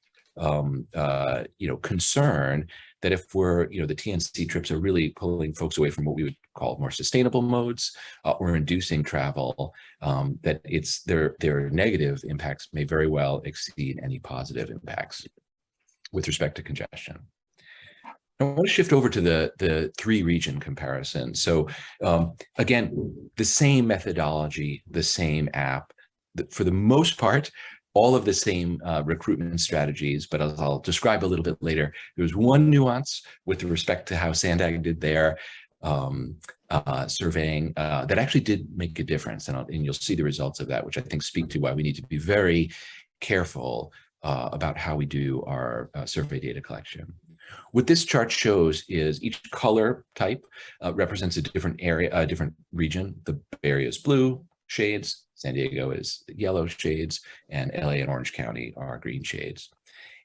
concern that if the TNC trips are really pulling folks away from what we would call more sustainable modes or inducing travel, that their negative impacts may very well exceed any positive impacts with respect to congestion. I want to shift over to the 3-region comparison. So again, the same methodology, the same app, for the most part, all of the same recruitment strategies, but as I'll describe a little bit later, there was one nuance with respect to how Sandag did their surveying that actually did make a difference, and you'll see the results of that, which I think speak to why we need to be very careful about how we do our survey data collection. What this chart shows is each color type represents a different area, a different region. The Bay Area is blue shades, San Diego is yellow shades, and LA and Orange County are green shades.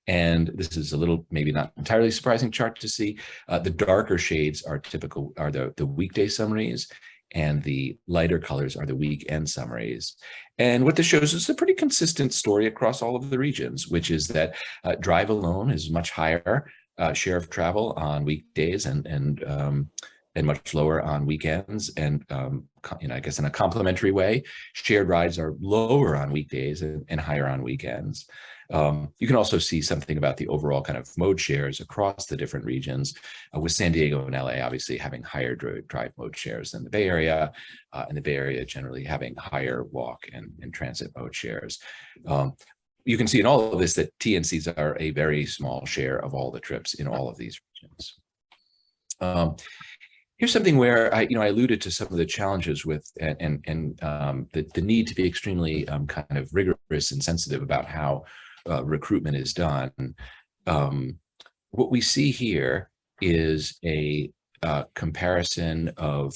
And this is a little, maybe not entirely surprising chart to see. The darker shades are the weekday summaries, and the lighter colors are the weekend summaries. And what this shows is a pretty consistent story across all of the regions, which is that drive alone is much higher share of travel on weekdays and much lower on weekends. And I guess in a complementary way, shared rides are lower on weekdays and higher on weekends. You can also see something about the overall kind of mode shares across the different regions, with San Diego and LA obviously having higher drive mode shares than the Bay Area, and the Bay Area generally having higher walk and transit mode shares. you can see in all of this that TNCs are a very small share of all the trips in all of these regions. Here's something where I alluded to some of the challenges with and the need to be extremely kind of rigorous and sensitive about how recruitment is done. What we see here is a comparison of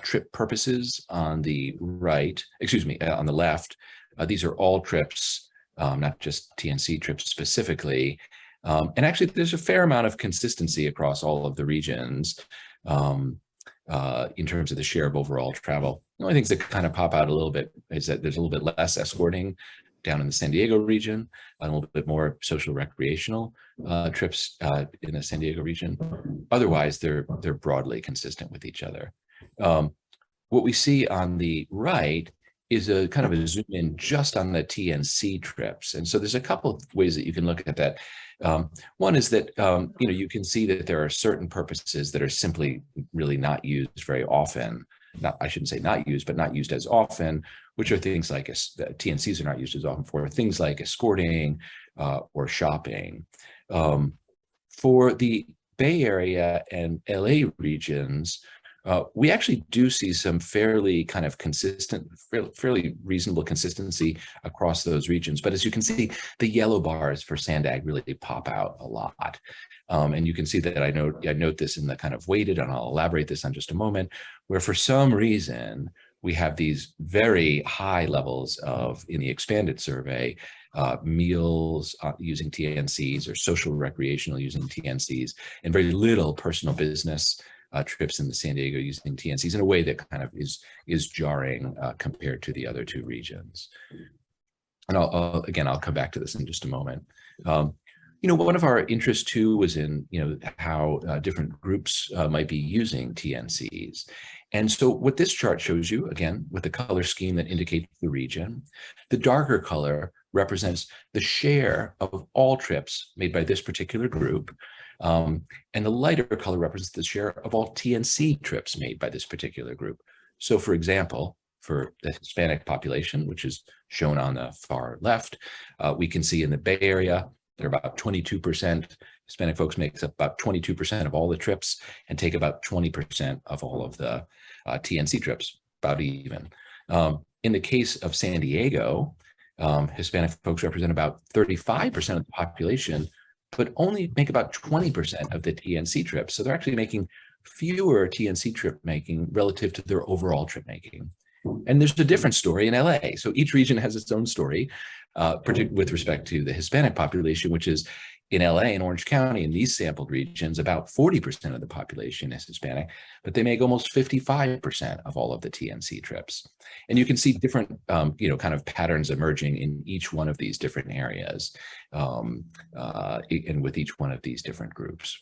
trip purposes on the right, excuse me, on the left. These are all trips, not just TNC trips specifically. And actually, there's a fair amount of consistency across all of the regions in terms of the share of overall travel. The only things that kind of pop out a little bit is that there's a little bit less escorting down in the San Diego region, a little bit more social recreational trips in the San Diego region. Otherwise, they're broadly consistent with each other. What we see on the right is a kind of a zoom in just on the TNC trips. And so there's a couple of ways that you can look at that. One is that, you can see that there are certain purposes that are simply really not used very often. I shouldn't say not used, but not used as often, which are things like TNCs are not used as often for things like escorting or shopping. For the Bay Area and LA regions, we actually do see some fairly kind of consistent, fairly reasonable consistency across those regions. But as you can see, the yellow bars for Sandag really pop out a lot. And you can see that I note this in the kind of weighted, and I'll elaborate this on just a moment, where for some reason, we have these very high levels of, in the expanded survey, meals using TNCs or social recreational using TNCs, and very little personal business trips in the San Diego using TNCs in a way that kind of is jarring compared to the other two regions. And I'll come back to this in just a moment. One of our interests too was in, how different groups might be using TNCs. And so what this chart shows you, again, with the color scheme that indicates the region, the darker color represents the share of all trips made by this particular group. And the lighter color represents the share of all TNC trips made by this particular group. So for example, for the Hispanic population, which is shown on the far left, we can see in the Bay Area, they're about 22%. Hispanic folks makes up about 22% of all the trips and take about 20% of all of the TNC trips, about even. In the case of San Diego, Hispanic folks represent about 35% of the population, but only make about 20% of the TNC trips. So they're actually making fewer TNC trip making relative to their overall trip making. And there's a different story in LA. So each region has its own story, particularly with respect to the Hispanic population, which is in LA and Orange County, in these sampled regions, about 40% of the population is Hispanic, but they make almost 55% of all of the TNC trips. And you can see different, kind of patterns emerging in each one of these different areas, and with each one of these different groups.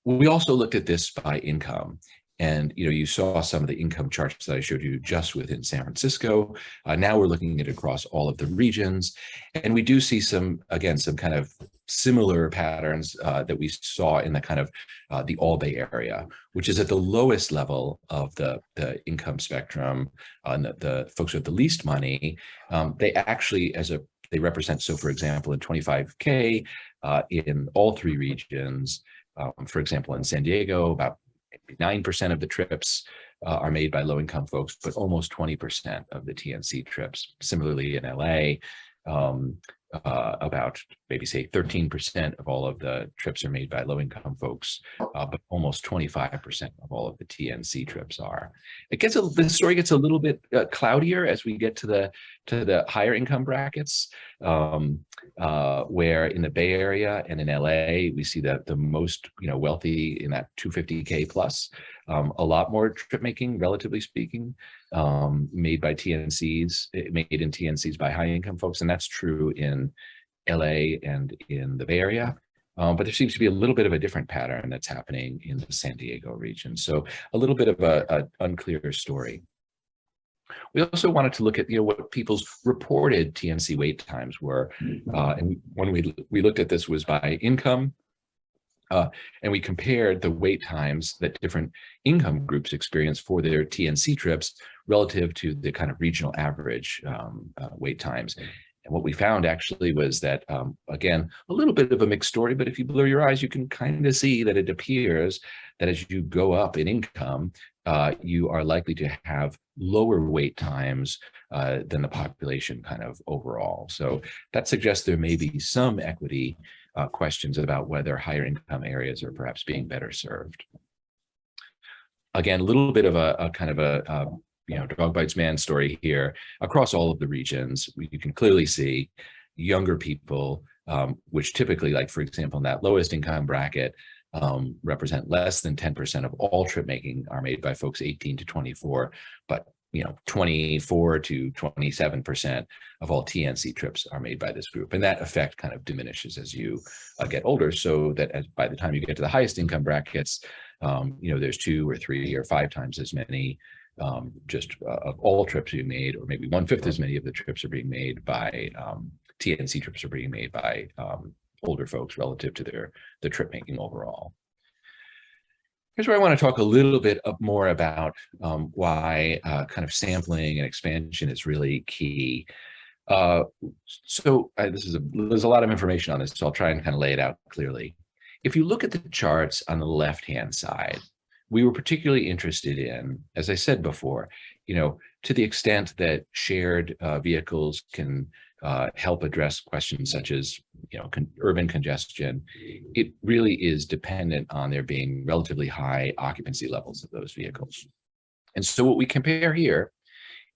We also looked at this by income. And, you saw some of the income charts that I showed you just within San Francisco. Now we're looking at across all of the regions. And we do see some kind of similar patterns that we saw in the kind of the All Bay area, which is at the lowest level of the income spectrum. The folks with the least money, they actually, they represent, so for example, in 25K in all three regions, for example, in San Diego, about 9% of the trips are made by low-income folks, but almost 20% of the TNC trips. Similarly, in LA, about maybe say 13% of all of the trips are made by low-income folks, but almost 25% of all of the TNC trips are. The story gets a little bit cloudier as we get to the higher income brackets, where in the Bay Area and in LA, we see that the most wealthy in that 250K plus, a lot more trip making, relatively speaking, made by TNCs, made in TNCs by high income folks, and that's true in LA and in the Bay Area. But there seems to be a little bit of a different pattern that's happening in the San Diego region. So a little bit of an unclear story. We also wanted to look at what people's reported TNC wait times were, and when we looked at this was by income, and we compared the wait times that different income groups experience for their TNC trips relative to the kind of regional average wait times. And what we found actually was that, again, a little bit of a mixed story, but if you blur your eyes, you can kind of see that it appears that as you go up in income, you are likely to have lower wait times than the population kind of overall. So that suggests there may be some equity questions about whether higher income areas are perhaps being better served. Again, a little bit of a kind of a dog bites man story here. Across all of the regions, you can clearly see younger people, which typically, like for example, in that lowest income bracket, represent less than 10% of all trip making are made by folks 18 to 24, but 24 to 27% of all TNC trips are made by this group. And that effect kind of diminishes as you get older, so that by the time you get to the highest income brackets, there's 2 or 3 or 5 times as many of all trips being made, or maybe 1/5 as many of the trips are being made by TNC trips are being made by older folks relative to the trip making overall. Here's where I want to talk a little bit more about why kind of sampling and expansion is really key. There's a lot of information on this, so I'll try and kind of lay it out clearly. If you look at the charts on the left-hand side, we were particularly interested in, as I said before, to the extent that shared vehicles can help address questions such as, urban congestion, it really is dependent on there being relatively high occupancy levels of those vehicles. And so what we compare here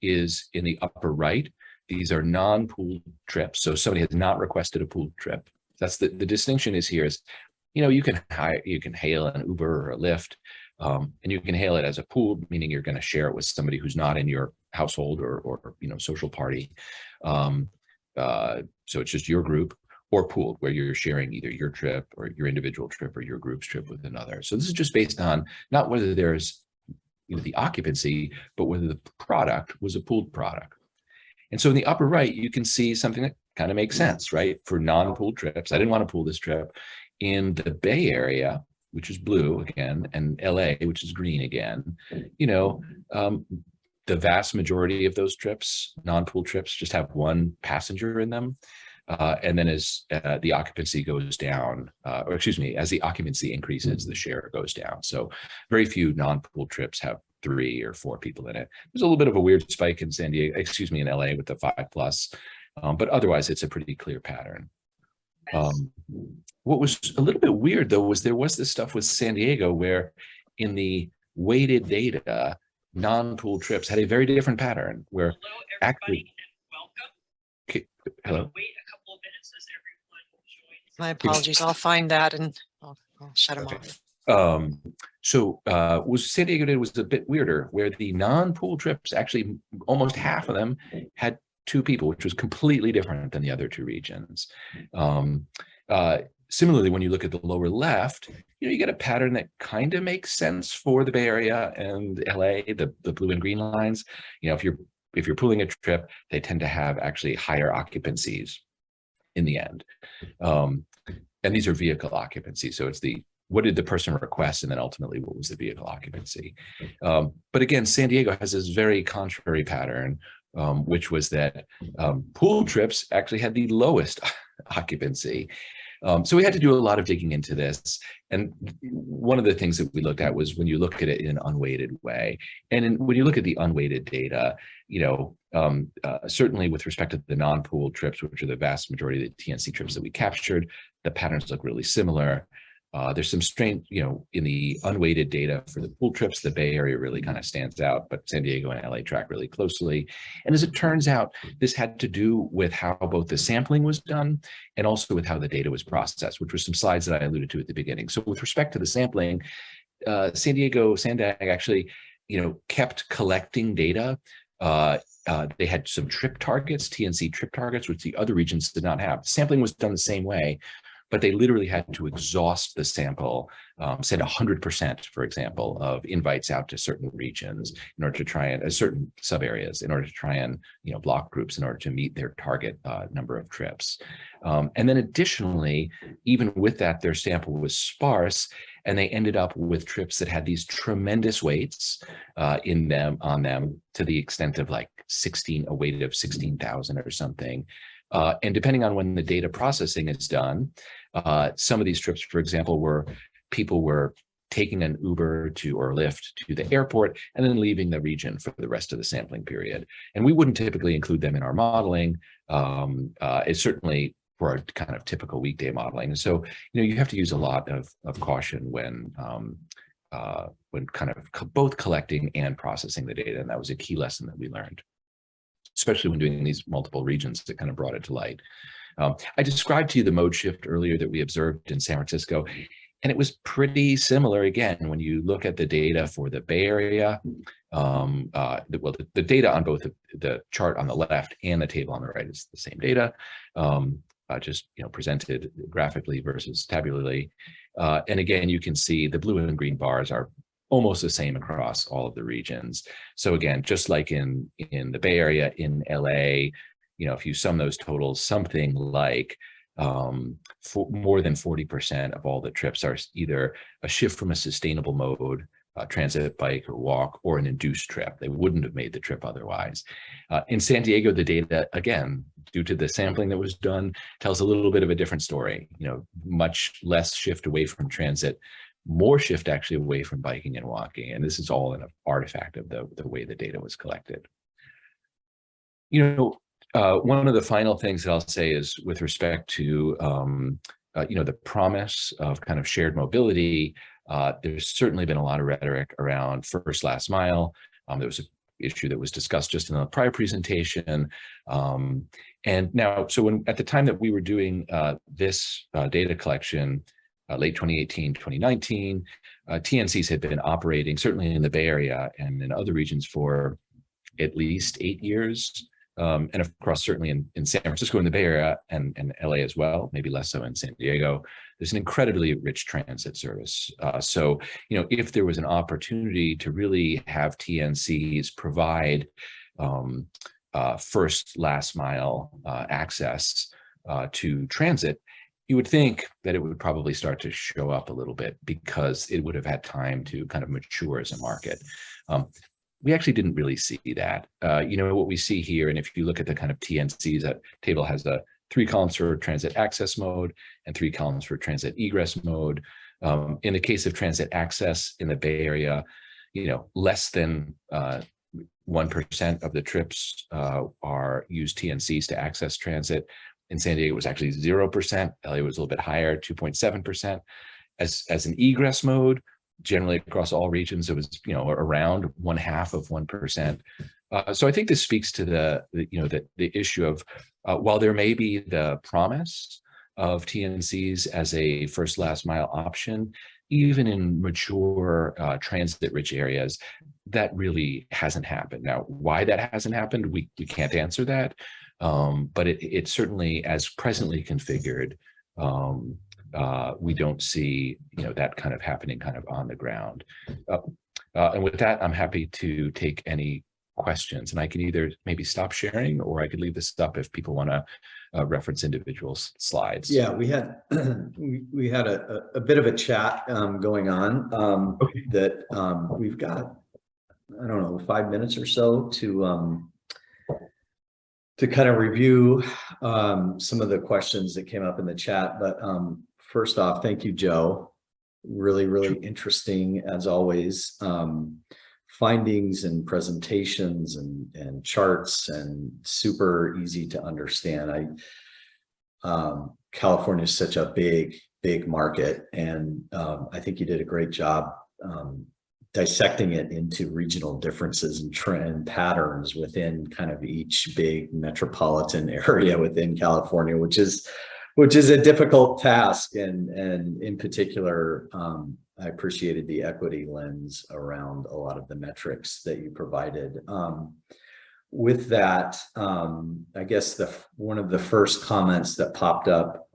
is in the upper right, these are non-pooled trips. So somebody has not requested a pooled trip. That's the distinction is here is, you can hail an Uber or a Lyft, and you can hail it as a pooled, meaning you're going to share it with somebody who's not in your household or social party. So it's just your group, or pooled, where you're sharing either your trip or your individual trip or your group's trip with another. So this is just based on not whether there's the occupancy, but whether the product was a pooled product. And so in the upper right, you can see something that kind of makes sense, right? For non-pooled trips, I didn't want to pool this trip. In the Bay Area, which is blue again, and LA, which is green again, the vast majority of those trips, non-pooled trips, just have one passenger in them. And then as the occupancy goes down, as the occupancy increases, the share goes down. So very few non-pooled trips have 3 or 4 people in it. There's a little bit of a weird spike in in LA with the 5+, but otherwise it's a pretty clear pattern. What was a little bit weird though was there was this stuff with San Diego where in the weighted data, non-pooled trips had a very different pattern where hello, everybody, and welcome. Hello. Wait a couple of minutes as everyone joins. My apologies. I'll find that and I'll shut them off. What San Diego did was a bit weirder, where the non-pooled trips, actually almost half of them had 2 people, which was completely different than the other 2 regions. Similarly, when you look at the lower left, you get a pattern that kind of makes sense for the Bay Area and LA, the blue and green lines. If you're pooling a trip, they tend to have actually higher occupancies in the end. And these are vehicle occupancy. So it's what did the person request, and then ultimately what was the vehicle occupancy. But again, San Diego has this very contrary pattern, which was that pool trips actually had the lowest occupancy. So we had to do a lot of digging into this. And one of the things that we looked at was when you look at it in an unweighted way. And when you look at the unweighted data, certainly with respect to the non-pooled trips, which are the vast majority of the TNC trips that we captured, the patterns look really similar. There's some strength, in the unweighted data for the pool trips. The Bay Area really kind of stands out, but San Diego and LA track really closely. And as it turns out, this had to do with how both the sampling was done and also with how the data was processed, which were some slides that I alluded to at the beginning. So with respect to the sampling, Sandag actually, kept collecting data. They had some trip targets, TNC trip targets, which the other regions did not have. Sampling was done the same way, but they literally had to exhaust the sample, send 100%, for example, of invites out to certain regions in order to try and certain sub areas in order to try and block groups in order to meet their target number of trips. And then additionally, even with that, their sample was sparse, and they ended up with trips that had these tremendous weights on them to the extent of like a weight of 16,000 or something. And depending on when the data processing is done, some of these trips, for example, were people were taking an Uber to or Lyft to the airport and then leaving the region for the rest of the sampling period. And we wouldn't typically include them in our modeling. It's certainly for our kind of typical weekday modeling. And so, you have to use a lot of caution when kind of both collecting and processing the data. And that was a key lesson that we learned, especially when doing these multiple regions that kind of brought it to light. I described to you the mode shift earlier that we observed in San Francisco, and it was pretty similar. Again, when you look at the data for the Bay Area, the data on both the chart on the left and the table on the right is the same data, just presented graphically versus tabularly. And again, you can see the blue and green bars are almost the same across all of the regions. So again, just like in the Bay Area, in LA, if you sum those totals, something like more than 40% of all the trips are either a shift from a sustainable mode, transit, bike, or walk, or an induced trip. They wouldn't have made the trip otherwise. In San Diego, the data, again, due to the sampling that was done, tells a little bit of a different story. Much less shift away from transit, more shift actually away from biking and walking. And this is all an artifact of the way the data was collected. One of the final things that I'll say is with respect to, the promise of kind of shared mobility. There's certainly been a lot of rhetoric around first last mile. There was an issue that was discussed just in the prior presentation. And now, so at the time that we were doing this data collection, late 2018, 2019, TNCs had been operating certainly in the Bay Area and in other regions for at least 8 years. And of course, certainly in San Francisco, in the Bay Area, and LA as well, maybe less so in San Diego, there's an incredibly rich transit service. So, if there was an opportunity to really have TNCs provide first, last mile access to transit, you would think that it would probably start to show up a little bit because it would have had time to kind of mature as a market. We actually didn't really see that. What we see here, and if you look at the kind of TNCs, that table has the 3 columns for transit access mode and 3 columns for transit egress mode. In the case of transit access in the Bay Area, less than 1% of the trips use TNCs to access transit. In San Diego, it was actually 0%. LA was a little bit higher, 2.7%. As an egress mode, generally across all regions, it was around 0.5%. So I think this speaks to the issue of while there may be the promise of TNCs as a first last mile option, even in mature transit-rich areas, that really hasn't happened. Now, why that hasn't happened, we can't answer that, but it certainly, as presently configured, we don't see that kind of happening kind of on the ground. And with that, I'm happy to take any questions, and I can either maybe stop sharing or I could leave this up if people want to reference individual slides. Yeah, we had we had a bit of a chat going on that we've got, I don't know, 5 minutes or so to kind of review some of the questions that came up in the chat. But first off, thank you, Joe. Really, really interesting as always. Findings and presentations and charts, and super easy to understand. California is such a big market, and I think you did a great job dissecting it into regional differences and trend patterns within kind of each big metropolitan area within California, which is a difficult task. And in particular, I appreciated the equity lens around a lot of the metrics that you provided. With that, I guess one of the first comments that popped up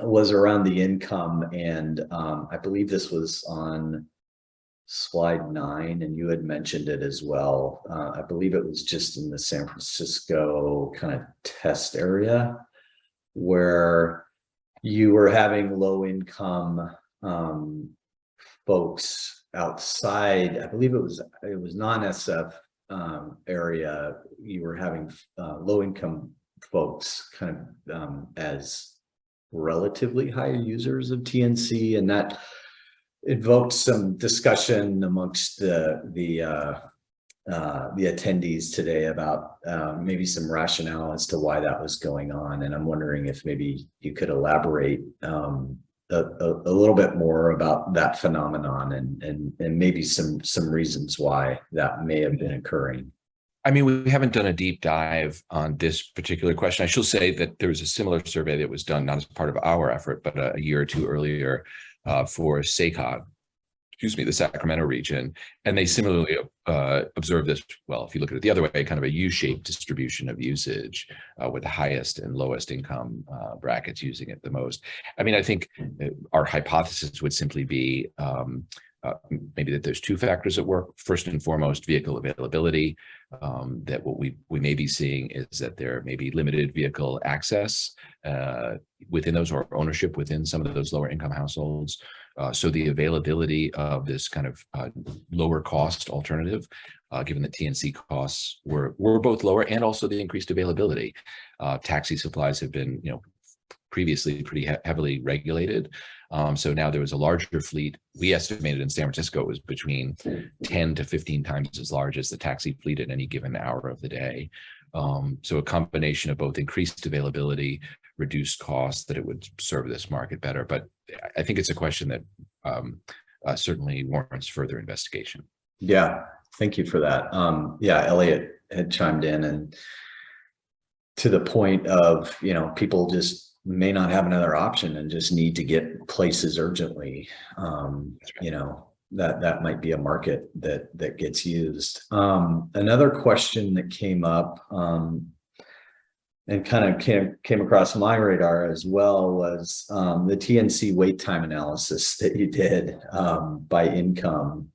was around the income, and I believe this was on slide 9, and you had mentioned it as well. I believe it was just in the San Francisco kind of test area where you were having low income folks outside. I believe it was non-SF area. You were having low income folks kind of as relatively high users of TNC, and that evoked some discussion amongst the attendees today about maybe some rationale as to why that was going on. And I'm wondering if maybe you could elaborate a little bit more about that phenomenon and maybe some reasons why that may have been occurring. I mean, we haven't done a deep dive on this particular question. I should say that there was a similar survey that was done, not as part of our effort, but a year or two earlier for SACOG, the Sacramento region. And they similarly observed this, well, if you look at it the other way, kind of a U-shaped distribution of usage with the highest and lowest income brackets using it the most. I mean, I think our hypothesis would simply be maybe that there's two factors at work. First and foremost, vehicle availability. That what we may be seeing is that there may be limited vehicle access within those, or ownership within some of those lower income households. So the availability of this kind of lower cost alternative, given that TNC costs were both lower, and also the increased availability. Taxi supplies have been, previously pretty heavily regulated. So now there was a larger fleet. We estimated in San Francisco it was between 10 to 15 times as large as the taxi fleet at any given hour of the day. So a combination of both increased availability, reduced costs, that it would serve this market better. But I think it's a question that certainly warrants further investigation. Yeah, thank you for that. Yeah, Eliot had chimed in, and to the point of, people just may not have another option and just need to get places urgently. That might be a market that gets used. Another question that came up and kind of came across my radar as well was the TNC wait time analysis that you did by income.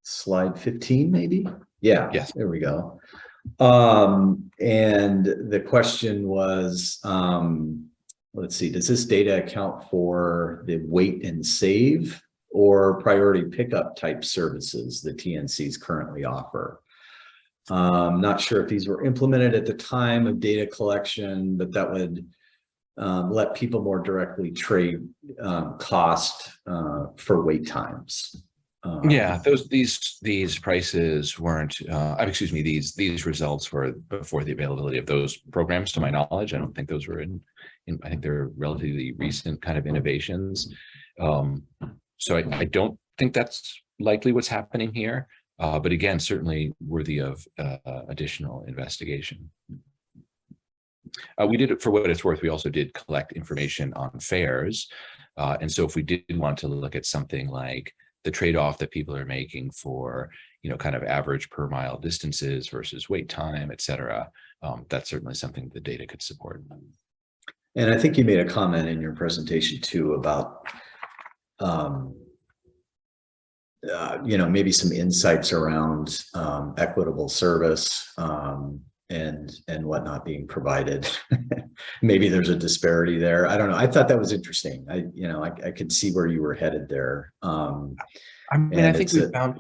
Slide 15, maybe? Yeah, yes. There we go. And the question was, let's see, does this data account for the wait and save or priority pickup type services the TNCs currently offer? Not sure if these were implemented at the time of data collection, but that would let people more directly trade cost for wait times. Yeah, these prices weren't. These results were before the availability of those programs. To my knowledge, I don't think those were in. I think they're relatively recent kind of innovations. So I don't think that's likely what's happening here. But again, certainly worthy of additional investigation. We did it for what it's worth. We also did collect information on fares, and so if we did want to look at something like the trade-off that people are making for, kind of average per mile distances versus wait time, et cetera, that's certainly something the data could support. And I think you made a comment in your presentation too about, maybe some insights around equitable service and whatnot being provided. Maybe there's a disparity there. I don't know. I thought that was interesting. I could see where you were headed there. I think we found.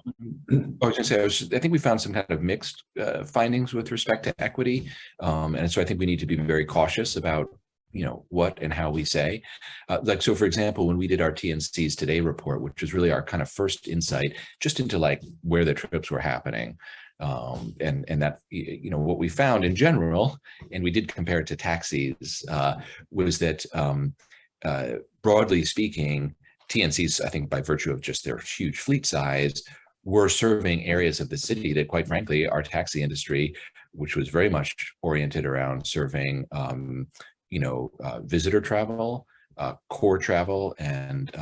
I think we found some kind of mixed findings with respect to equity, and so I think we need to be very cautious about what and how we say. So for example, when we did our TNCs Today report, which was really our kind of first insight just into like where the trips were happening. And that, what we found in general, and we did compare it to taxis, was that broadly speaking, TNCs, I think by virtue of just their huge fleet size, were serving areas of the city that, quite frankly, our taxi industry, which was very much oriented around serving, visitor travel, core travel, and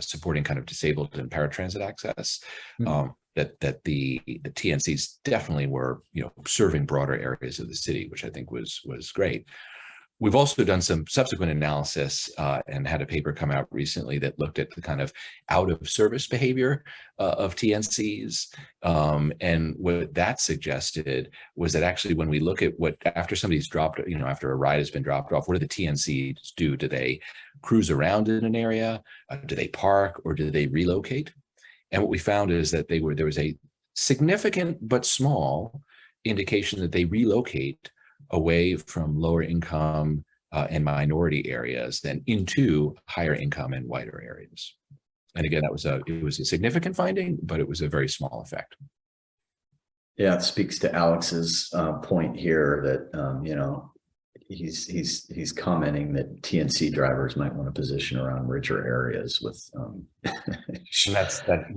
supporting kind of disabled and paratransit access. That the TNCs definitely were, serving broader areas of the city, which I think was great. We've also done some subsequent analysis and had a paper come out recently that looked at the kind of out of service behavior of TNCs. And what that suggested was that actually when we look at after somebody's dropped, after a ride has been dropped off, what do the TNCs do? Do they cruise around in an area? Do they park, or do they relocate? And what we found is that there was a significant but small indication that they relocate away from lower income and minority areas and into higher income and whiter areas. And again, it was a significant finding, but it was a very small effect. Yeah, it speaks to Alex's point here that you know, he's commenting that TNC drivers might want to position around richer areas with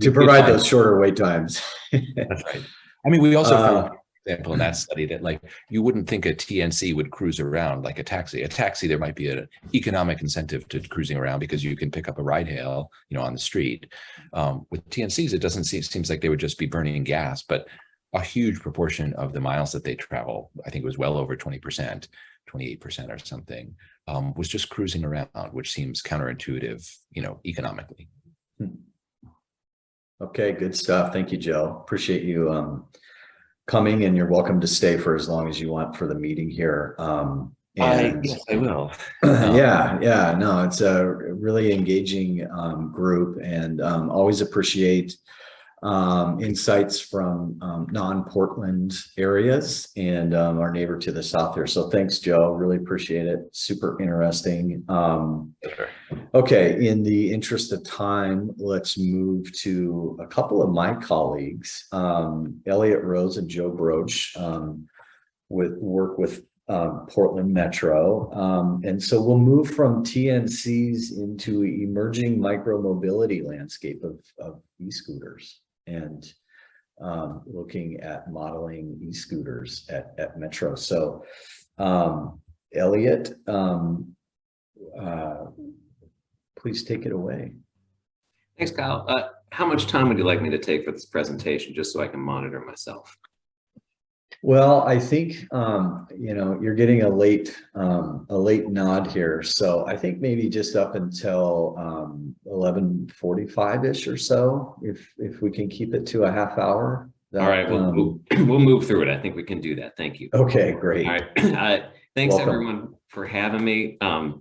to provide those shorter wait times. That's right. I mean, we also found, for example, in that study that like you wouldn't think a TNC would cruise around like a taxi. A taxi, there might be an economic incentive to cruising around because you can pick up a ride hail, you know, on the street. With TNCs, it doesn't seems like they would just be burning gas, but a huge proportion of the miles that they travel, I think it was well over 20%, 28% or something, was just cruising around, which seems counterintuitive, you know, economically. Okay, good stuff. Thank you, Joe. Appreciate you coming, and you're welcome to stay for as long as you want for the meeting here. Yes, I will. Yeah, no, it's a really engaging group, and always appreciate insights from non-Portland areas and our neighbor to the south here. So thanks, Joe. Really appreciate it. Super interesting. Okay, in the interest of time, let's move to a couple of my colleagues, Eliot Rose and Joe Broach, work with Portland Metro. And so we'll move from TNCs into emerging micro-mobility landscape of e-scooters, and looking at modeling e-scooters at Metro. So Eliot, please take it away. Thanks, Kyle. How much time would you like me to take for this presentation, just so I can monitor myself? Well, I think you know, you're getting a late nod here, so I think maybe just up until 11:45-ish or so, if we can keep it to a half hour. All right, we'll move through it. I think we can do that. Thank you. Okay, great. All right. Thanks, Welcome. everyone, for having me.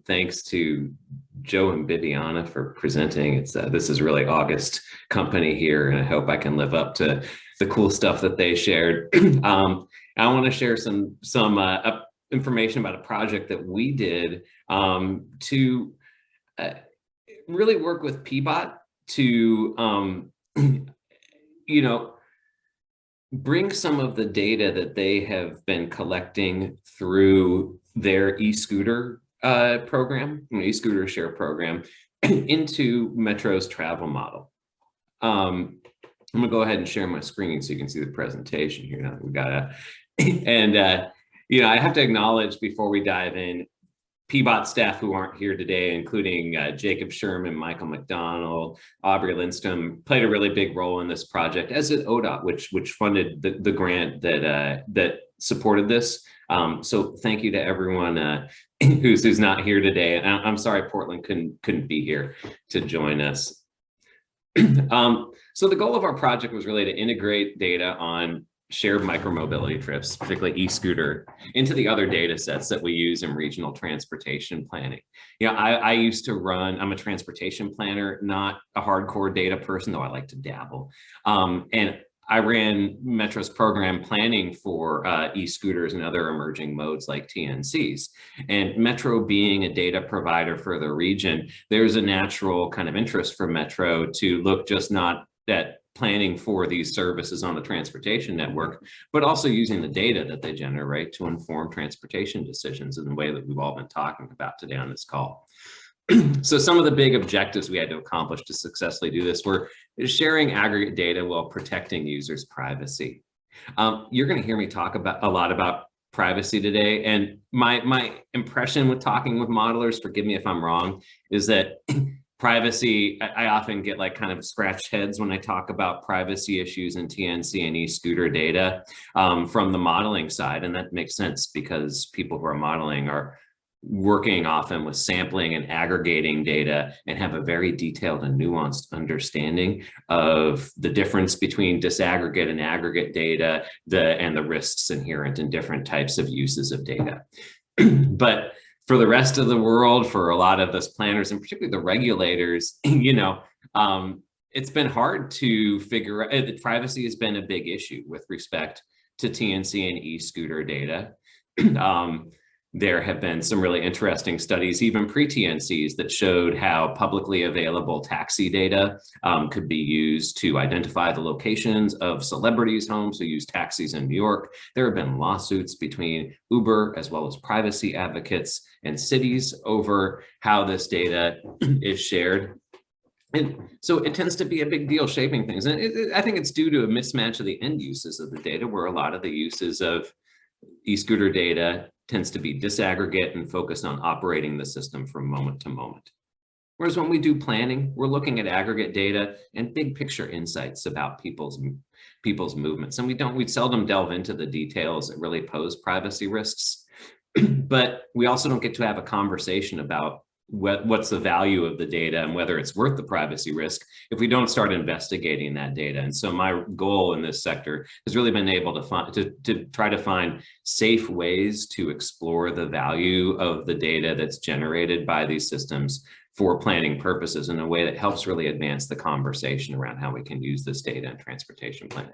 Thanks to Joe and Bibiana for presenting. This is really August company here, and I hope I can live up to the cool stuff that they shared. I want to share some information about a project that we did to really work with PBOT to you know, bring some of the data that they have been collecting through their e-scooter program, e-scooter share program, into Metro's travel model. I'm gonna go ahead and share my screen so you can see the presentation here. Now we got and you know, I have to acknowledge before we dive in, PBOT staff who aren't here today, including Jacob Sherman, Michael McDonald, Aubrey Lindstrom, played a really big role in this project, as did ODOT, which funded the grant that supported this. So thank you to everyone who's not here today. And I'm sorry Portland couldn't be here to join us. So the goal of our project was really to integrate data on shared micromobility trips, particularly e-scooter, into the other data sets that we use in regional transportation planning. You know, I used to run, I'm a transportation planner, not a hardcore data person, though I like to dabble. And I ran Metro's program planning for e-scooters and other emerging modes like TNCs. And Metro being a data provider for the region, there's a natural kind of interest for Metro to look just not at planning for these services on the transportation network, but also using the data that they generate to inform transportation decisions in the way that we've all been talking about today on this call. So some of the big objectives we had to accomplish to successfully do this were sharing aggregate data while protecting users' privacy. You're going to hear me talk a lot about privacy today, and my impression with talking with modelers, forgive me if I'm wrong, is that privacy, I often get like kind of scratched heads when I talk about privacy issues in TNC and e-scooter data from the modeling side. And that makes sense because people who are modeling are working often with sampling and aggregating data and have a very detailed and nuanced understanding of the difference between disaggregate and aggregate data and the risks inherent in different types of uses of data. But for the rest of the world, for a lot of those planners and particularly the regulators, you know, it's been hard to figure out. Privacy has been a big issue with respect to TNC and e-scooter data. There have been some really interesting studies, even pre-TNCs, that showed how publicly available taxi data could be used to identify the locations of celebrities' homes who use taxis in New York. There have been lawsuits between Uber as well as privacy advocates and cities over how this data is shared. And so it tends to be a big deal shaping things. And I think it's due to a mismatch of the end uses of the data, where a lot of the uses of e-scooter data tends to be disaggregate and focused on operating the system from moment to moment. Whereas when we do planning, we're looking at aggregate data and big picture insights about people's movements. And we seldom delve into the details that really pose privacy risks. But we also don't get to have a conversation about what's the value of the data and whether it's worth the privacy risk if we don't start investigating that data. And so my goal in this sector has really been able to try to find safe ways to explore the value of the data that's generated by these systems for planning purposes in a way that helps really advance the conversation around how we can use this data in transportation planning.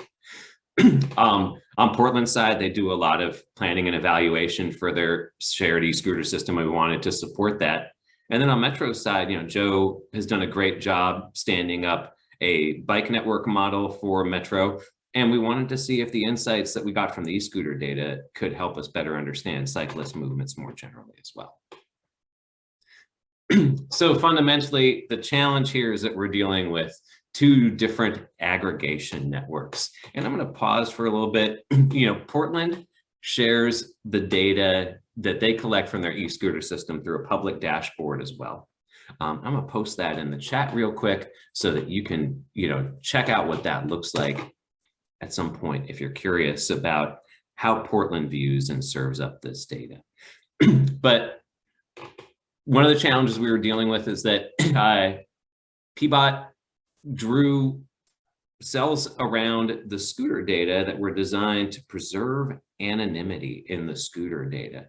On Portland's side, they do a lot of planning and evaluation for their shared e-scooter system. We wanted to support that. And then on Metro's side, Joe has done a great job standing up a bike network model for Metro. And we wanted to see if the insights that we got from the e-scooter data could help us better understand cyclist movements more generally as well. So fundamentally, the challenge here is that we're dealing with two different aggregation networks. And I'm going to pause for a little bit. Portland shares the data that they collect from their e-scooter system through a public dashboard as well. I'm going to post that in the chat real quick so that you can, check out what that looks like at some point if you're curious about how Portland views and serves up this data. But one of the challenges we were dealing with is that PBOT drew cells around the scooter data that were designed to preserve anonymity in the scooter data.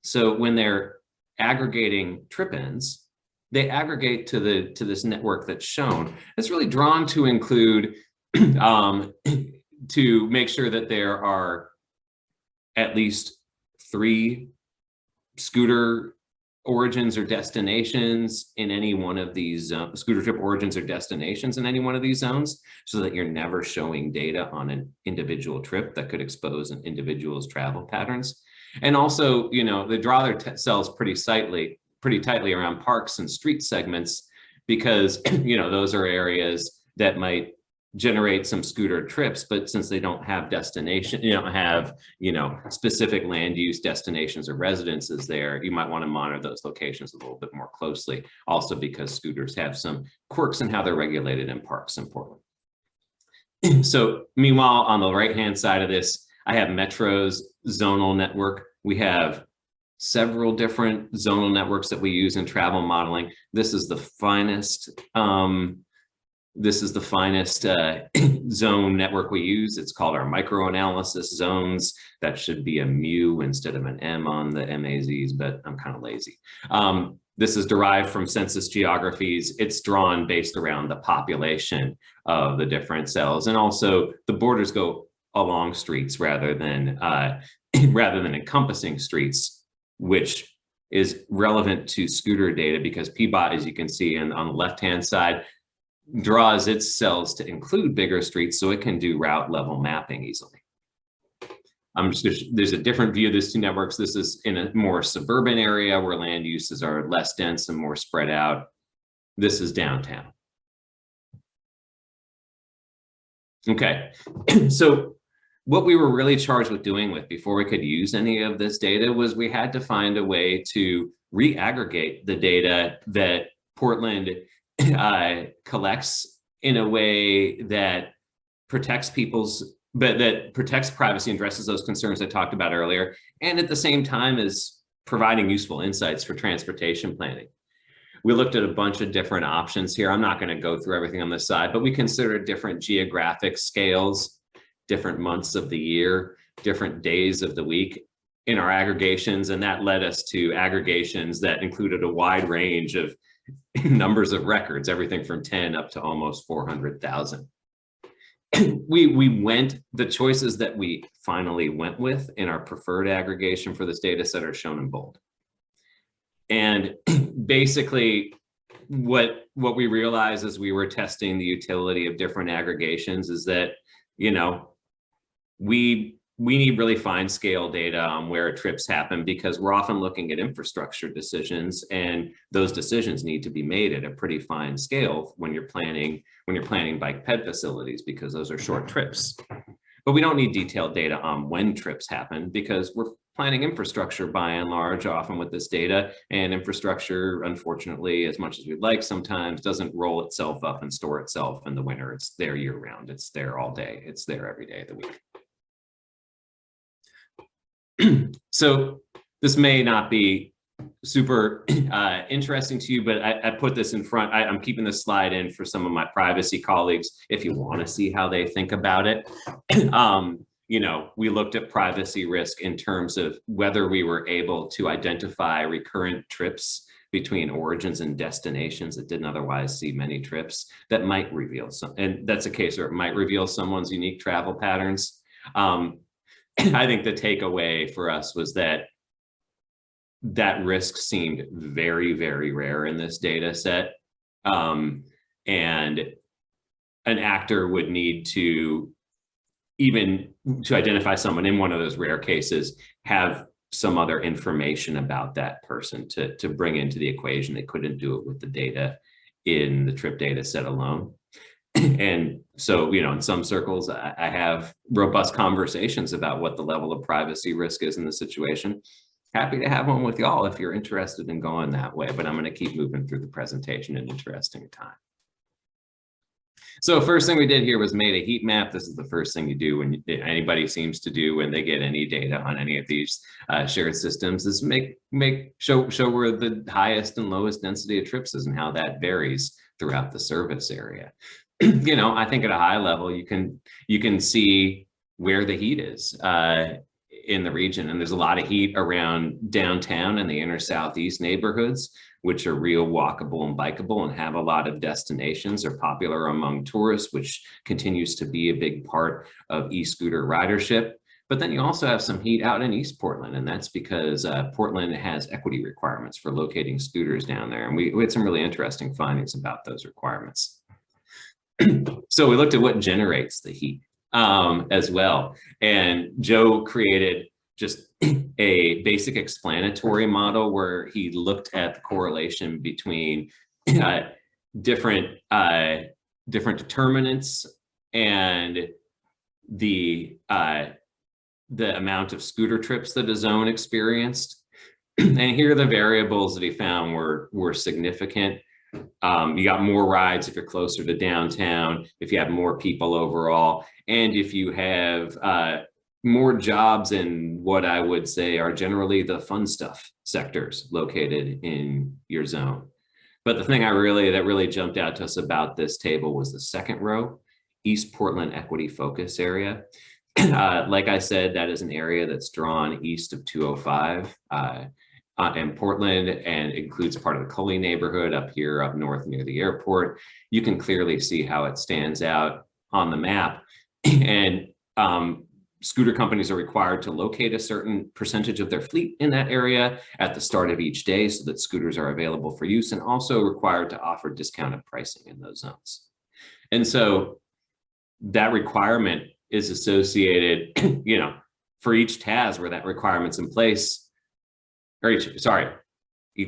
So when they're aggregating trip ins, they aggregate to this network that's shown. It's really drawn to include to make sure that there are at least 3 scooter origins or destinations in any one of these scooter trip origins or destinations in any one of these zones, so that you're never showing data on an individual trip that could expose an individual's travel patterns. And also, they draw their cells pretty tightly around parks and street segments, because those are areas that might generate some scooter trips, but since they don't have destination, specific land use destinations or residences there, you might want to monitor those locations a little bit more closely. Also because scooters have some quirks in how they're regulated in parks in Portland. So meanwhile, on the right-hand side of this, I have Metro's zonal network. We have several different zonal networks that we use in travel modeling. This is the finest zone network we use. It's called our microanalysis zones. That should be a mu instead of an M on the MAZs, but I'm kind of lazy. This is derived from census geographies. It's drawn based around the population of the different cells. And also the borders go along streets rather than encompassing streets, which is relevant to scooter data because PBOT, as you can see on the left-hand side, draws its cells to include bigger streets so it can do route level mapping easily. There's a different view of these two networks. This is in a more suburban area where land uses are less dense and more spread out. This is downtown. Okay, so what we were really charged with doing before we could use any of this data was we had to find a way to re-aggregate the data that Portland collects in a way that protects protects privacy and addresses those concerns I talked about earlier, and at the same time is providing useful insights for transportation planning. We looked at a bunch of different options here. I'm not going to go through everything on this side, but we considered different geographic scales, different months of the year, different days of the week in our aggregations, and that led us to aggregations that included a wide range of numbers of records, everything from 10 up to almost 400,000. the choices that we finally went with in our preferred aggregation for this data set are shown in bold. And basically what we realized as we were testing the utility of different aggregations is that, you know, we need really fine scale data on where trips happen, because we're often looking at infrastructure decisions, and those decisions need to be made at a pretty fine scale when you're planning bike ped facilities, because those are short trips. But we don't need detailed data on when trips happen, because we're planning infrastructure by and large often with this data, and infrastructure, unfortunately, as much as we'd like sometimes, doesn't roll itself up and store itself in the winter. It's there year round. It's there all day. It's there every day of the week. So this may not be super interesting to you, but I put this in front. I'm keeping this slide in for some of my privacy colleagues if you want to see how they think about it. You know, we looked at privacy risk in terms of whether we were able to identify recurrent trips between origins and destinations that didn't otherwise see many trips that might reveal some, and that's a case where it might reveal someone's unique travel patterns. I think the takeaway for us was that risk seemed very, very rare in this data set. And an actor would need to, even to identify someone in one of those rare cases, have some other information about that person to bring into the equation. They couldn't do it with the data in the trip data set alone. And so, you know, in some circles, I have robust conversations about what the level of privacy risk is in the situation. Happy to have one with y'all if you're interested in going that way, but I'm going to keep moving through the presentation in interesting time. So first thing we did here was made a heat map. This is the first thing you do when anybody seems to do when they get any data on any of these shared systems, is show where the highest and lowest density of trips is and how that varies throughout the service area. You know, I think at a high level, you can see where the heat is in the region. And there's a lot of heat around downtown and the inner southeast neighborhoods, which are real walkable and bikeable and have a lot of destinations, are popular among tourists, which continues to be a big part of e-scooter ridership. But then you also have some heat out in East Portland, and that's because Portland has equity requirements for locating scooters down there. And we had some really interesting findings about those requirements. So we looked at what generates the heat as well. And Joe created just a basic explanatory model where he looked at the correlation between different determinants and the amount of scooter trips that a zone experienced. And here the variables that he found were significant. You got more rides if you're closer to downtown, if you have more people overall, and if you have more jobs in what I would say are generally the fun stuff sectors located in your zone. But the thing that really jumped out to us about this table was the second row, East Portland Equity Focus Area. Like I said, that is an area that's drawn east of 205 in Portland, and includes part of the Cully neighborhood up here, up north near the airport. You can clearly see how it stands out on the map. And scooter companies are required to locate a certain percentage of their fleet in that area at the start of each day so that scooters are available for use, and also required to offer discounted pricing in those zones. And so that requirement is associated, you know, for each TAS where that requirement's in place, or each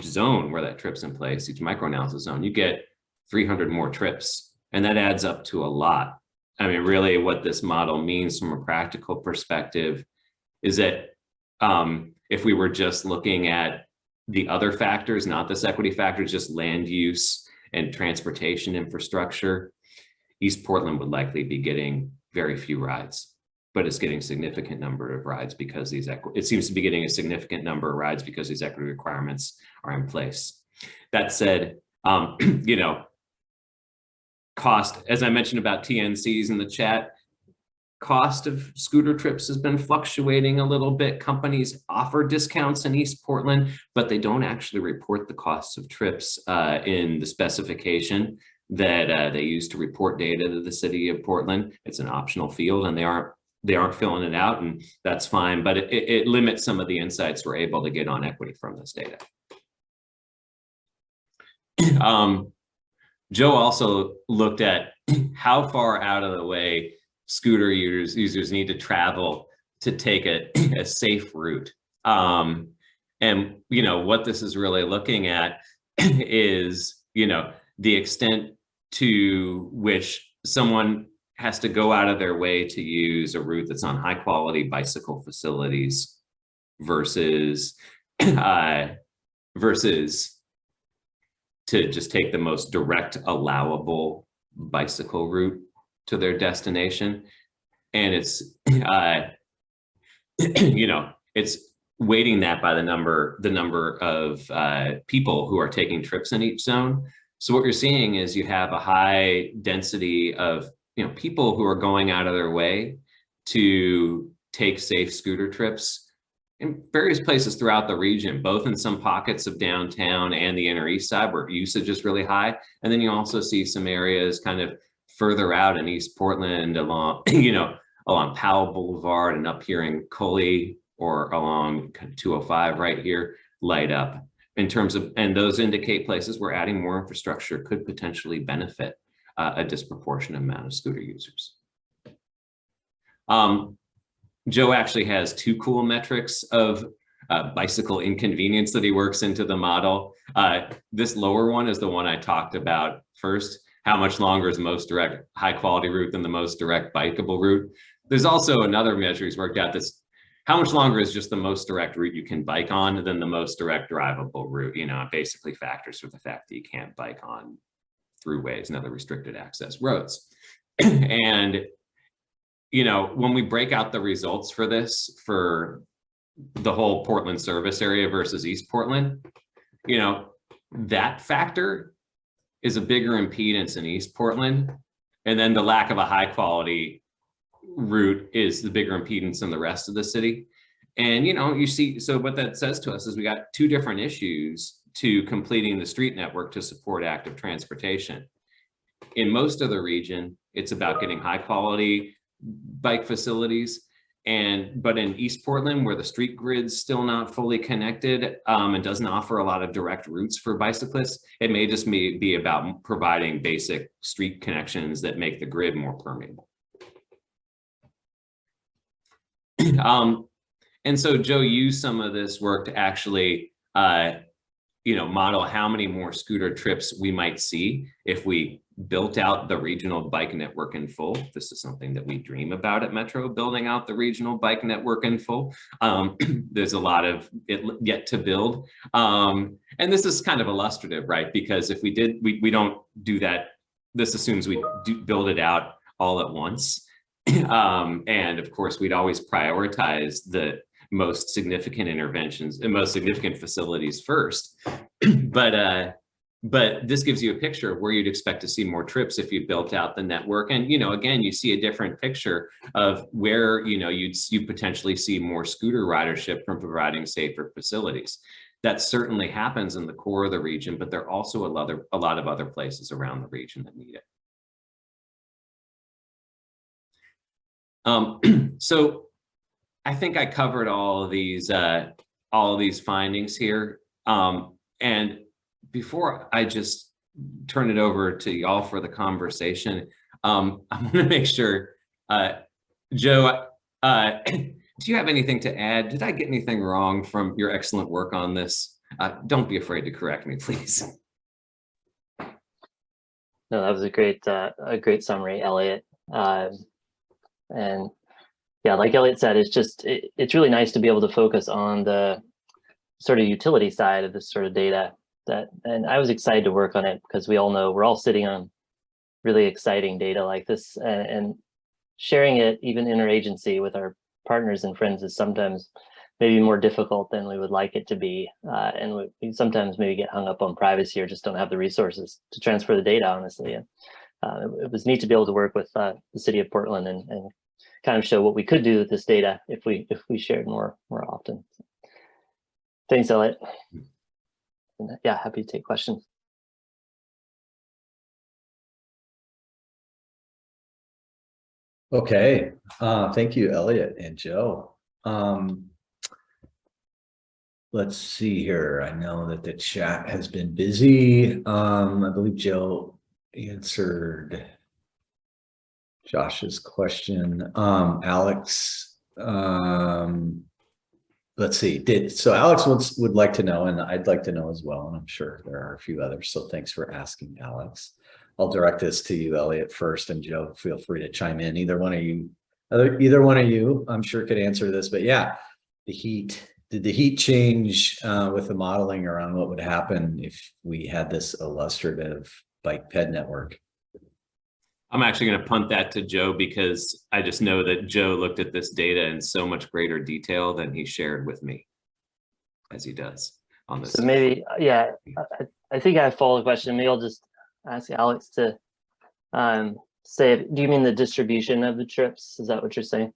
zone where that trip's in place, each microanalysis zone, you get 300 more trips. And that adds up to a lot. I mean, really what this model means from a practical perspective is that if we were just looking at the other factors, not this equity factors, just land use and transportation infrastructure, East Portland would likely be getting very few rides. But it's getting a significant number of rides because it seems to be getting a significant number of rides because these equity requirements are in place. That said, you know, cost, as I mentioned about TNCs in the chat, cost of scooter trips has been fluctuating a little bit. Companies offer discounts in East Portland, but they don't actually report the costs of trips in the specification. that they use to report data to the city of Portland. It's an optional field, and they aren't filling it out, and that's fine, but it limits some of the insights we're able to get on equity from this data. Joe also looked at how far out of the way scooter users need to travel to take a safe route. And what this is really looking at is the extent to which someone has to go out of their way to use a route that's on high quality bicycle facilities versus to just take the most direct allowable bicycle route to their destination. And it's it's weighting that by the number of people who are taking trips in each zone. So what you're seeing is you have a high density of people who are going out of their way to take safe scooter trips in various places throughout the region, both in some pockets of downtown and the inner east side where usage is really high. And then you also see some areas kind of further out in East Portland along, along Powell Boulevard and up here in Coley, or along 205 right here, light up in terms of, and those indicate places where adding more infrastructure could potentially benefit a disproportionate amount of scooter users. Joe actually has two cool metrics of bicycle inconvenience that he works into the model. This lower one is the one I talked about first. How much longer is the most direct high quality route than the most direct bikeable route? There's also another measure he's worked out that's how much longer is just the most direct route you can bike on than the most direct drivable route. It basically factors with the fact that you can't bike on throughways and other restricted access roads. And when we break out the results for this, for the whole Portland service area versus East Portland, that factor is a bigger impedance in East Portland. And then the lack of a high quality route is the bigger impedance in the rest of the city. And, you see, so what that says to us is we got two different issues to completing the street network to support active transportation. In most of the region, it's about getting high quality bike facilities. But in East Portland, where the street grid's still not fully connected and doesn't offer a lot of direct routes for bicyclists, it may just be about providing basic street connections that make the grid more permeable. And so Joe used some of this work to actually, model how many more scooter trips we might see if we built out the regional bike network in full. This is something that we dream about at Metro, building out the regional bike network in full. There's a lot of it yet to build. And this is kind of illustrative, right? Because if we did, we don't do that. This assumes we build it out all at once. And of course, we'd always prioritize the most significant interventions and most significant facilities first. But this gives you a picture of where you'd expect to see more trips if you built out the network. And, again, you see a different picture of where, you'd potentially see more scooter ridership from providing safer facilities. That certainly happens in the core of the region, but there are also a lot of other places around the region that need it. So I think I covered all of these findings here. And before I just turn it over to y'all for the conversation, I want to make sure, Joe, do you have anything to add? Did I get anything wrong from your excellent work on this? Don't be afraid to correct me, please. No, that was a great summary, Eliot. And yeah, like Eliot said, it's really nice to be able to focus on the sort of utility side of this sort of data. And I was excited to work on it because we all know we're all sitting on really exciting data like this, and sharing it even interagency with our partners and friends is sometimes maybe more difficult than we would like it to be. And we sometimes maybe get hung up on privacy or just don't have the resources to transfer the data, honestly. And it was neat to be able to work with the city of Portland and kind of show what we could do with this data if we shared more often. Thanks, Eliot. And yeah, happy to take questions. Okay, thank you, Elliot and Joe. Let's see here. I know that the chat has been busy. I believe Joe answered Josh's question. Alex, let's see. So Alex would like to know, and I'd like to know as well, and I'm sure there are a few others. So thanks for asking, Alex. I'll direct this to you, Elliot, first, and Joe, feel free to chime in. Either one of you, I'm sure could answer this. But yeah, did the heat change with the modeling around what would happen if we had this illustrative bike ped network? I'm actually going to punt that to Joe because I just know that Joe looked at this data in so much greater detail than he shared with me, as he does on this. So maybe, yeah, I think I follow the question. Maybe I'll just ask Alex to say, do you mean the distribution of the trips? Is that what you're saying?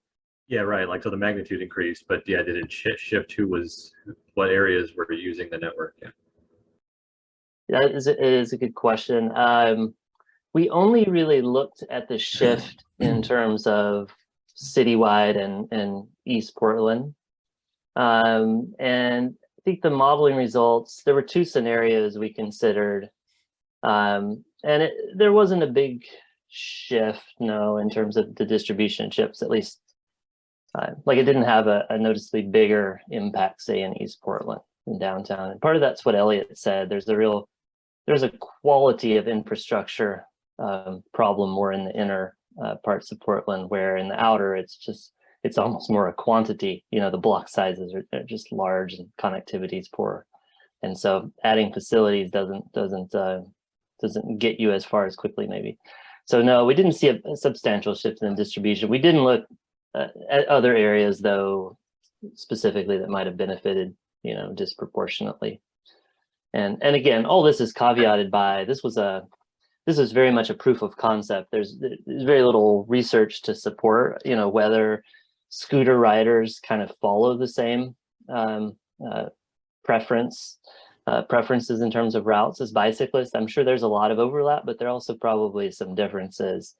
Yeah, right. Like, so the magnitude increased, but yeah, did it shift who was, what areas were using the network? Yeah. It is a good question. We only really looked at the shift in terms of citywide and East Portland. And I think the modeling results, there were two scenarios we considered. And there wasn't a big shift, no, in terms of the distribution of chips, at least. Like, it didn't have a noticeably bigger impact, say, in East Portland than downtown. And part of that's what Eliot said. There's a quality of infrastructure problem more in the inner parts of Portland, where in the outer, it's almost more a quantity. You know, the block sizes are just large and connectivity is poor. And so adding facilities doesn't get you as far as quickly, maybe. So no, we didn't see a substantial shift in the distribution. We didn't look at other areas, though, specifically that might have benefited, you know, disproportionately. And again, all this is caveated by this is very much a proof of concept. There's very little research to support, you know, whether scooter riders kind of follow the same preferences in terms of routes as bicyclists. I'm sure there's a lot of overlap, but there are also probably some differences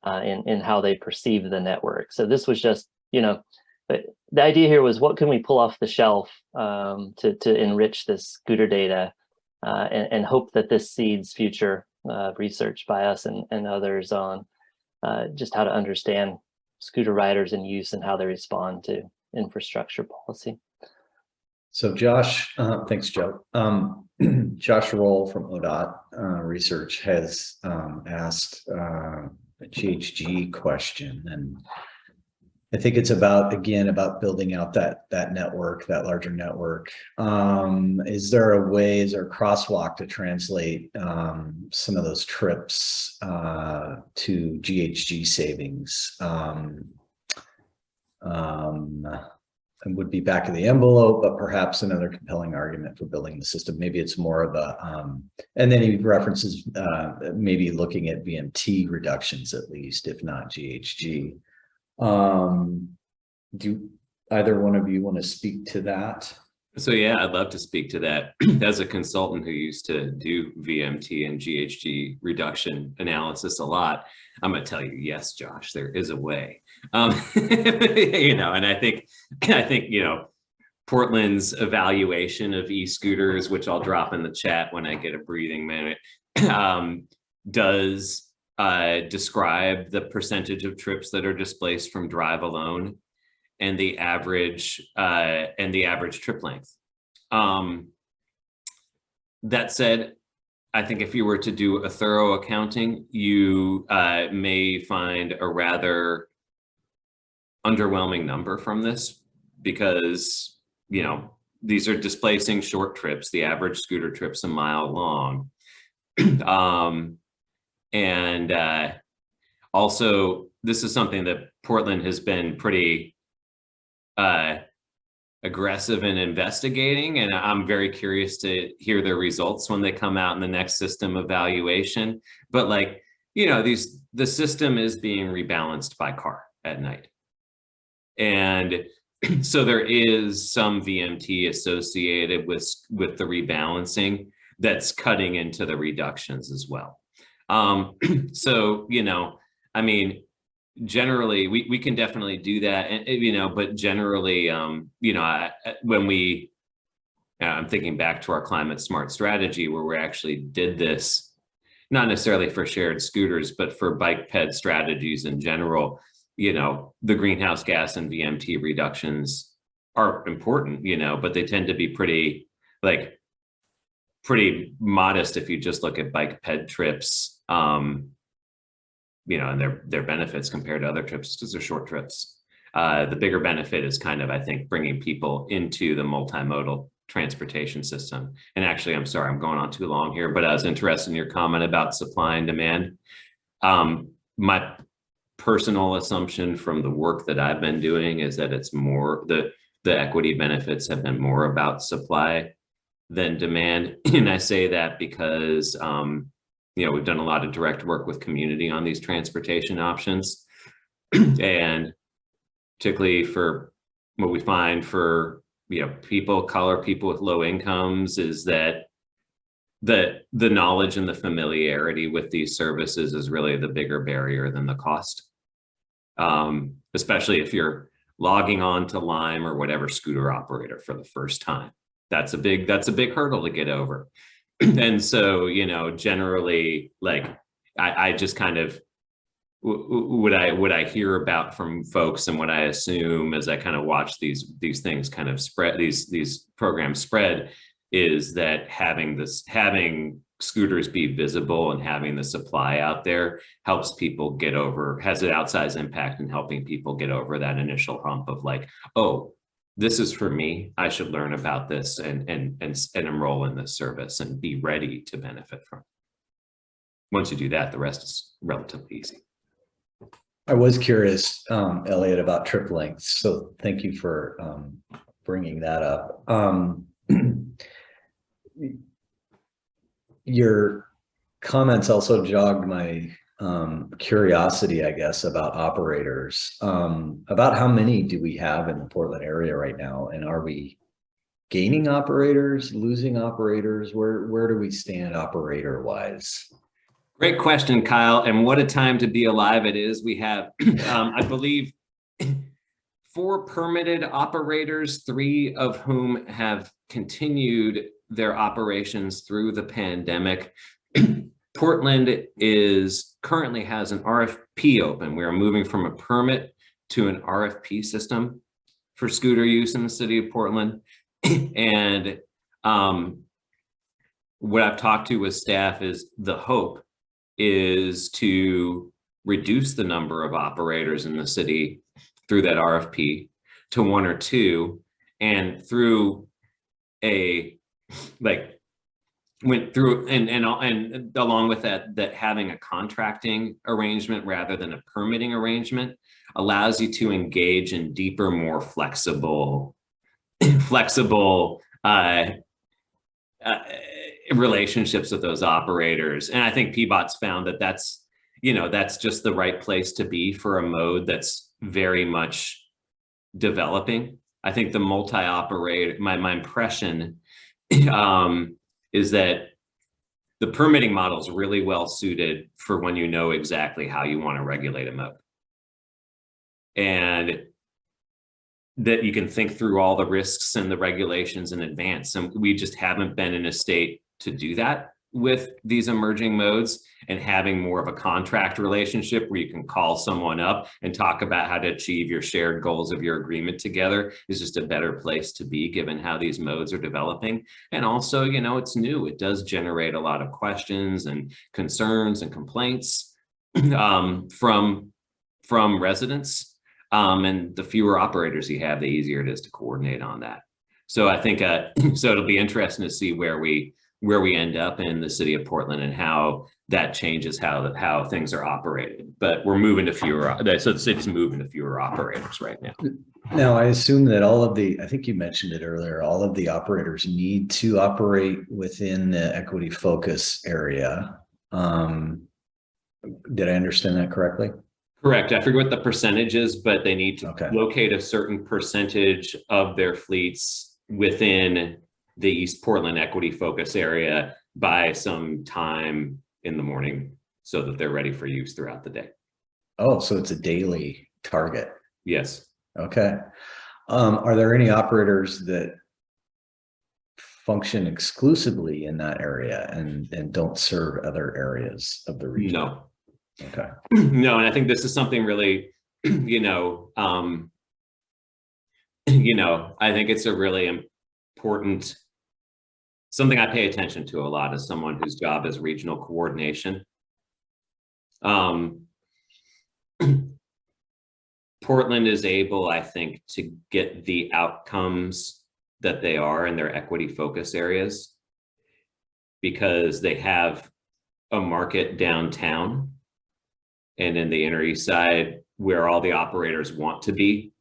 in how they perceive the network. So this was just, you know, the idea here was, what can we pull off the shelf to enrich this scooter data and hope that this seeds future research by us and others on just how to understand scooter riders in use and how they respond to infrastructure policy. So Josh, thanks, Joe. Josh Roll from ODOT Research has asked a GHG question, and I think it's about building out that network, that larger network. Is there a crosswalk to translate some of those trips to GHG savings? It would be back of the envelope, but perhaps another compelling argument for building the system. Maybe it's more of a, and then he references maybe looking at VMT reductions at least, if not GHG. Do either one of you want to speak to that? So yeah, I'd love to speak to that. As a consultant who used to do VMT and GHG reduction analysis a lot, I'm going to tell you, yes, Josh, there is a way. You know, and I think, you know, Portland's evaluation of e-scooters, which I'll drop in the chat when I get a breathing minute, does describe the percentage of trips that are displaced from drive alone and the average trip length. That said, I think if you were to do a thorough accounting, you may find a rather underwhelming number from this, because, you know, these are displacing short trips. The average scooter trip's a mile long. Also, this is something that Portland has been pretty aggressive in investigating, and I'm very curious to hear their results when they come out in the next system evaluation. But, like, you know, the system is being rebalanced by car at night, and so there is some VMT associated with the rebalancing that's cutting into the reductions as well. So, you know, I mean, generally we can definitely do that, and but generally when we I'm thinking back to our climate smart strategy where we actually did this, not necessarily for shared scooters, but for bike ped strategies in general. The greenhouse gas and VMT reductions are important, but they tend to be pretty modest if you just look at bike ped trips, and their benefits compared to other trips because they're short trips. The bigger benefit is kind of, I think, bringing people into the multimodal transportation system. And actually, I'm sorry, I'm going on too long here, but I was interested in your comment about supply and demand. My personal assumption from the work that I've been doing is that it's more, the equity benefits have been more about supply than demand. And I say that because, we've done a lot of direct work with community on these transportation options. And particularly for what we find for, people with low incomes is that the knowledge and the familiarity with these services is really the bigger barrier than the cost. Especially if you're logging on to Lime or whatever scooter operator for the first time. That's a big hurdle to get over. And so, generally, I just kind of, what I hear about from folks and what I assume as I kind of watch these things kind of spread, these programs spread, is that having scooters be visible and having the supply out there helps people get over, has an outsized impact in helping people get over that initial hump of oh, this is for me. I should learn about this and enroll in this service and be ready to benefit from it. Once you do that, the rest is relatively easy. I was curious, Eliot, about trip lengths. So thank you for bringing that up. Your comments also jogged my curiosity, I guess, about operators. About how many do we have in the Portland area right now? And are we gaining operators, losing operators? Where do we stand operator wise? Great question, Kyle. And what a time to be alive it is. We have, I believe, 4 permitted operators, 3 of whom have continued their operations through the pandemic. Portland currently has an RFP open. We are moving from a permit to an RFP system for scooter use in the city of Portland. And what I've talked to with staff is the hope is to reduce the number of operators in the city through that RFP to 1 or 2, and through went through and along with that having a contracting arrangement rather than a permitting arrangement allows you to engage in deeper, more flexible relationships with those operators. And I think PBOT's found that that's just the right place to be for a mode that's very much developing. I think the multi-operator, my impression is that the permitting model is really well suited for when you know exactly how you want to regulate a mode. And that you can think through all the risks and the regulations in advance. And we just haven't been in a state to do that with these emerging modes, and having more of a contract relationship where you can call someone up and talk about how to achieve your shared goals of your agreement together is just a better place to be given how these modes are developing. And also, it's new. It does generate a lot of questions and concerns and complaints from residents. And the fewer operators you have, the easier it is to coordinate on that. So I think, so it'll be interesting to see where we end up in the city of Portland and how that changes how things are operated. But we're moving to fewer, so the city's moving to fewer operators right now. Now, I assume that I think you mentioned it earlier, all of the operators need to operate within the equity focus area. Did I understand that correctly? Correct. I forget what the percentage is, but they need to locate a certain percentage of their fleets within the East Portland equity focus area by some time in the morning so that they're ready for use throughout the day. Oh, so it's a daily target. Yes. Okay. Are there any operators that function exclusively in that area and don't serve other areas of the region? No. Okay. No, and I think this is something really, you know, I think it's a really important, something I pay attention to a lot as someone whose job is regional coordination. Portland is able, I think, to get the outcomes that they are in their equity focus areas because they have a market downtown and in the Inner East Side where all the operators want to be,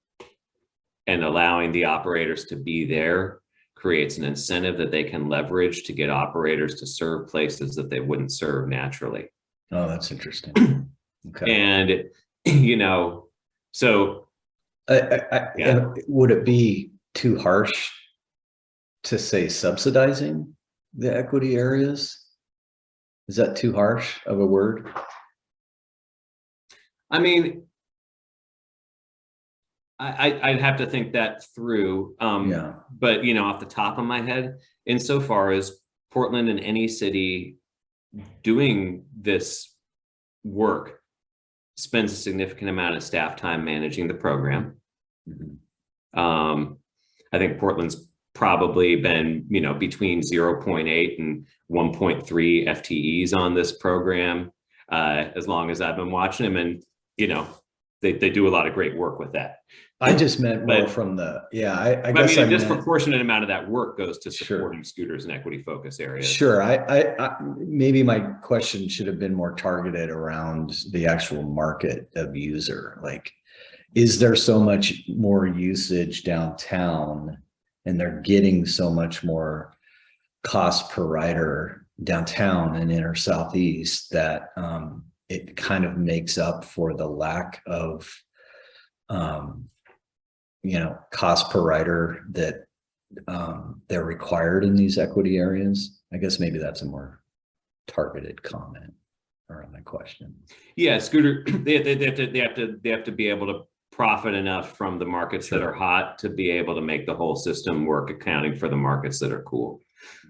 and allowing the operators to be there creates an incentive that they can leverage to get operators to serve places that they wouldn't serve naturally. Oh, that's interesting. Okay. And, so yeah. Would it be too harsh to say subsidizing the equity areas? Is that too harsh of a word? I mean, I'd have to think that through. Yeah. But off the top of my head, insofar as Portland and any city doing this work spends a significant amount of staff time managing the program. Mm-hmm. I think Portland's probably been, between 0.8 and 1.3 FTEs on this program, as long as I've been watching them, and they do a lot of great work with that. I just meant more from the, I guess a disproportionate amount of that work goes to supporting Sure. scooters and equity focus areas. Sure. I maybe my question should have been more targeted around the actual market of user. Like, is there so much more usage downtown and they're getting so much more cost per rider downtown and inner Southeast that it kind of makes up for the lack of cost per rider that they're required in these equity areas? I guess maybe that's a more targeted comment around my question. Yeah, scooter, they have to be able to profit enough from the markets that are hot to be able to make the whole system work, accounting for the markets that are cool.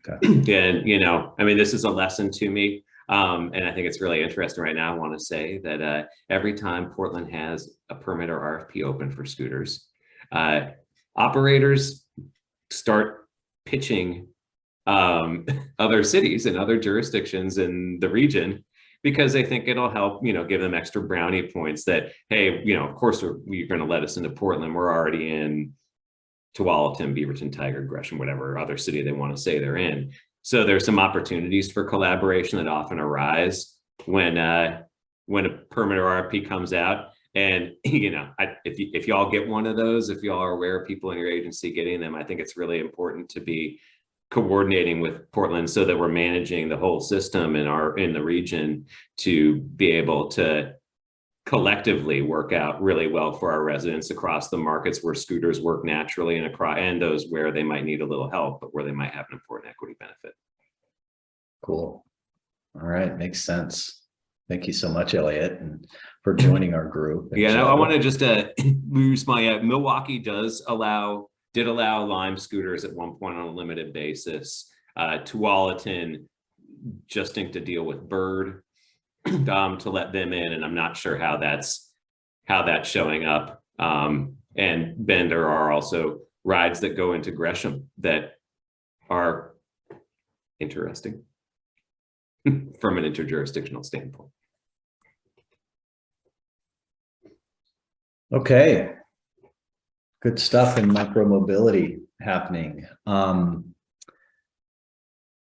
Okay. And this is a lesson to me. And I think it's really interesting right now. I want to say that every time Portland has a permit or RFP open for scooters, operators start pitching other cities and other jurisdictions in the region because they think it'll help, give them extra brownie points that, hey, of course you're going to let us into Portland. We're already in Tualatin, Beaverton, Tiger, Gresham, whatever other city they want to say they're in. So there's some opportunities for collaboration that often arise when a permit or RFP comes out. And, if y'all get one of those, if y'all are aware of people in your agency getting them, I think it's really important to be coordinating with Portland so that we're managing the whole system in the region to be able to collectively work out really well for our residents across the markets where scooters work naturally and those where they might need a little help, but where they might have an important equity benefit. Cool. All right. Makes sense. Thank you so much, Eliot, and for joining our group. Yeah, I want to just use my Milwaukee did allow Lime scooters at one point on a limited basis. Tualatin just to deal with Bird to let them in, and I'm not sure how that's showing up. And Bender are also rides that go into Gresham that are interesting from an interjurisdictional standpoint. Okay. Good stuff in micromobility happening.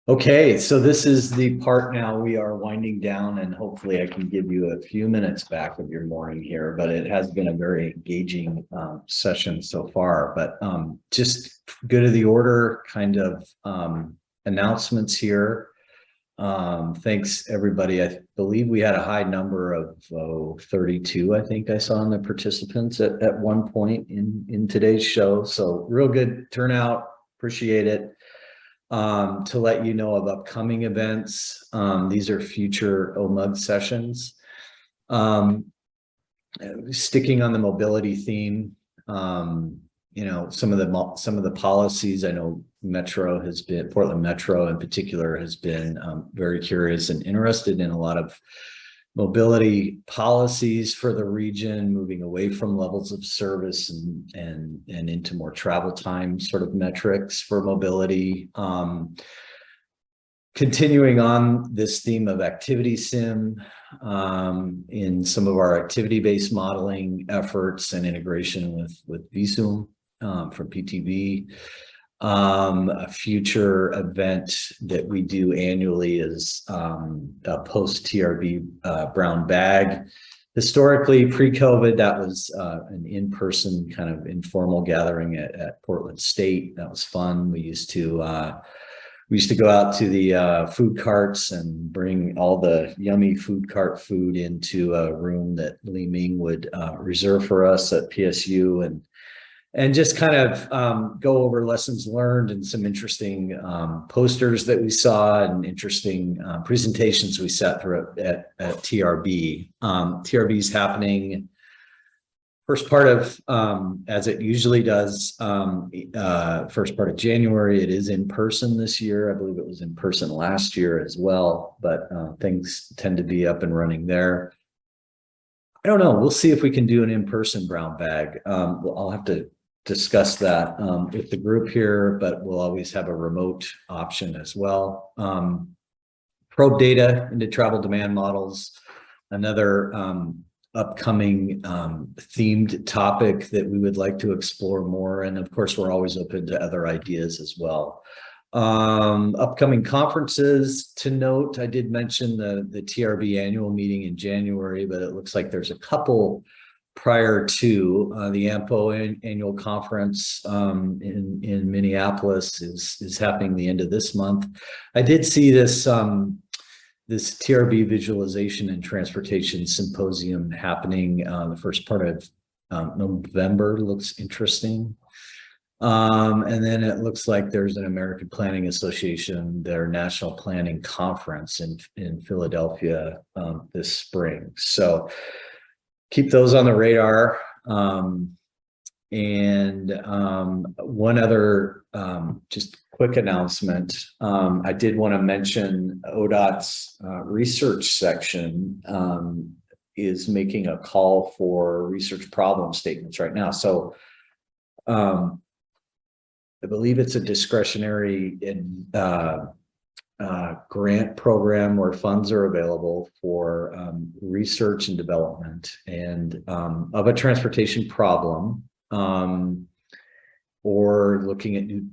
Okay, so this is the part now we are winding down, and hopefully I can give you a few minutes back of your morning here, but it has been a very engaging session so far. But just go to the order kind of announcements here. Thanks everybody. I believe we had a high number of 32, I think I saw in the participants at one point in today's show. So real good turnout, appreciate it. To let you know of upcoming events. These are future OMUG sessions. sticking on the mobility theme, you know, some of the policies, I know Portland Metro in particular has been very curious and interested in a lot of mobility policies for the region, moving away from levels of service and into more travel time sort of metrics for mobility. Continuing on this theme of activity sim in some of our activity-based modeling efforts and integration with VSUM from PTV. A future event that we do annually is a post-TRB brown bag. Historically, pre-COVID, that was an in-person kind of informal gathering at Portland State. That was fun. We used to go out to the food carts and bring all the yummy food cart food into a room that Li Ming would reserve for us at PSU and just kind of go over lessons learned and some interesting posters that we saw and interesting presentations we sat through at TRB. TRB is happening first part of, as it usually does, first part of January. It is in person this year. I believe it was in person last year as well, but things tend to be up and running there. I don't know. We'll see if we can do an in-person brown bag. I'll have to discuss that with the group here, but we'll always have a remote option as well. Probe data into travel demand models, another upcoming themed topic that we would like to explore more. And of course, we're always open to other ideas as well. Upcoming conferences to note, I did mention the TRB annual meeting in January, but it looks like there's a couple prior to the AMPO annual conference in Minneapolis is happening the end of this month. I did see this this TRB visualization and transportation symposium happening the first part of November. Looks interesting. And then it looks like there's an American Planning Association, their National Planning Conference in Philadelphia this spring. So keep those on the radar. One other just quick announcement. I did want to mention ODOT's research section is making a call for research problem statements right now. So I believe it's a discretionary grant program where funds are available for research and development and of a transportation problem, or looking at new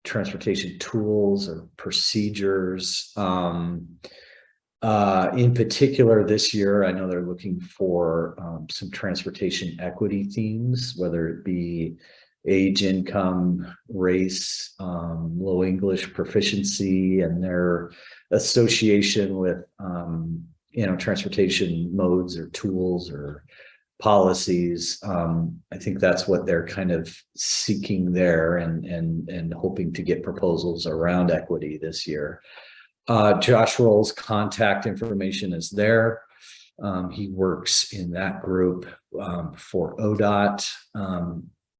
transportation tools or procedures. In particular, this year, I know they're looking for some transportation equity themes, whether it be age, income, race, low English proficiency, and their association with transportation modes or tools or policies. I think that's what they're kind of seeking there and hoping to get proposals around equity this year. Josh Roll's contact information is there. He works in that group for ODOT.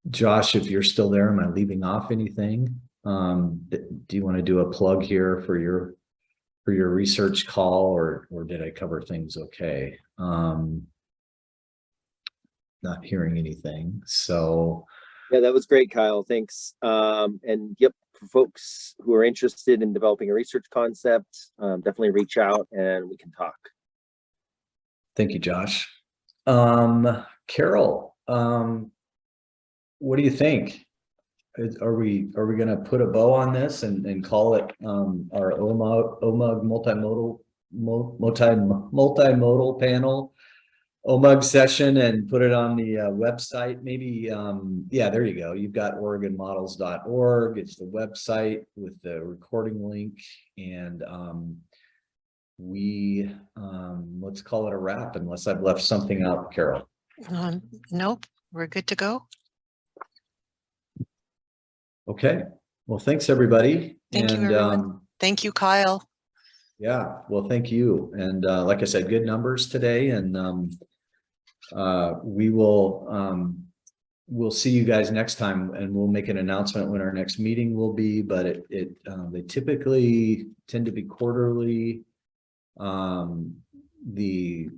Josh, if you're still there, am I leaving off anything? Do you want to do a plug here for your research call, or did I cover things okay? Not hearing anything. So yeah, that was great, Kyle. Thanks. And yep, for folks who are interested in developing a research concept, definitely reach out and we can talk. Thank you, Josh. Carol, what do you think? Are we going to put a bow on this and call it our OMUG multimodal panel OMUG session and put it on the website? Maybe, yeah, there you go. You've got OregonModels.org. It's the website with the recording link, and let's call it a wrap, unless I've left something out, Carol. Nope, we're good to go. Okay. Well, thanks everybody. Thank you, everyone. Thank you, Kyle. Yeah. Well, thank you. And like I said, good numbers today, and we will, we'll see you guys next time, and we'll make an announcement when our next meeting will be, but they typically tend to be quarterly. The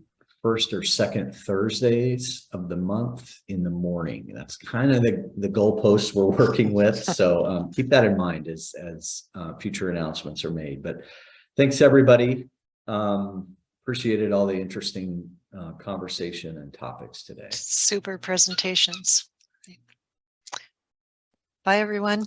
first or second Thursdays of the month in the morning. That's kind of the goalposts we're working with. So keep that in mind as future announcements are made. But thanks everybody. Appreciated all the interesting conversation and topics today. Super presentations. Bye, everyone.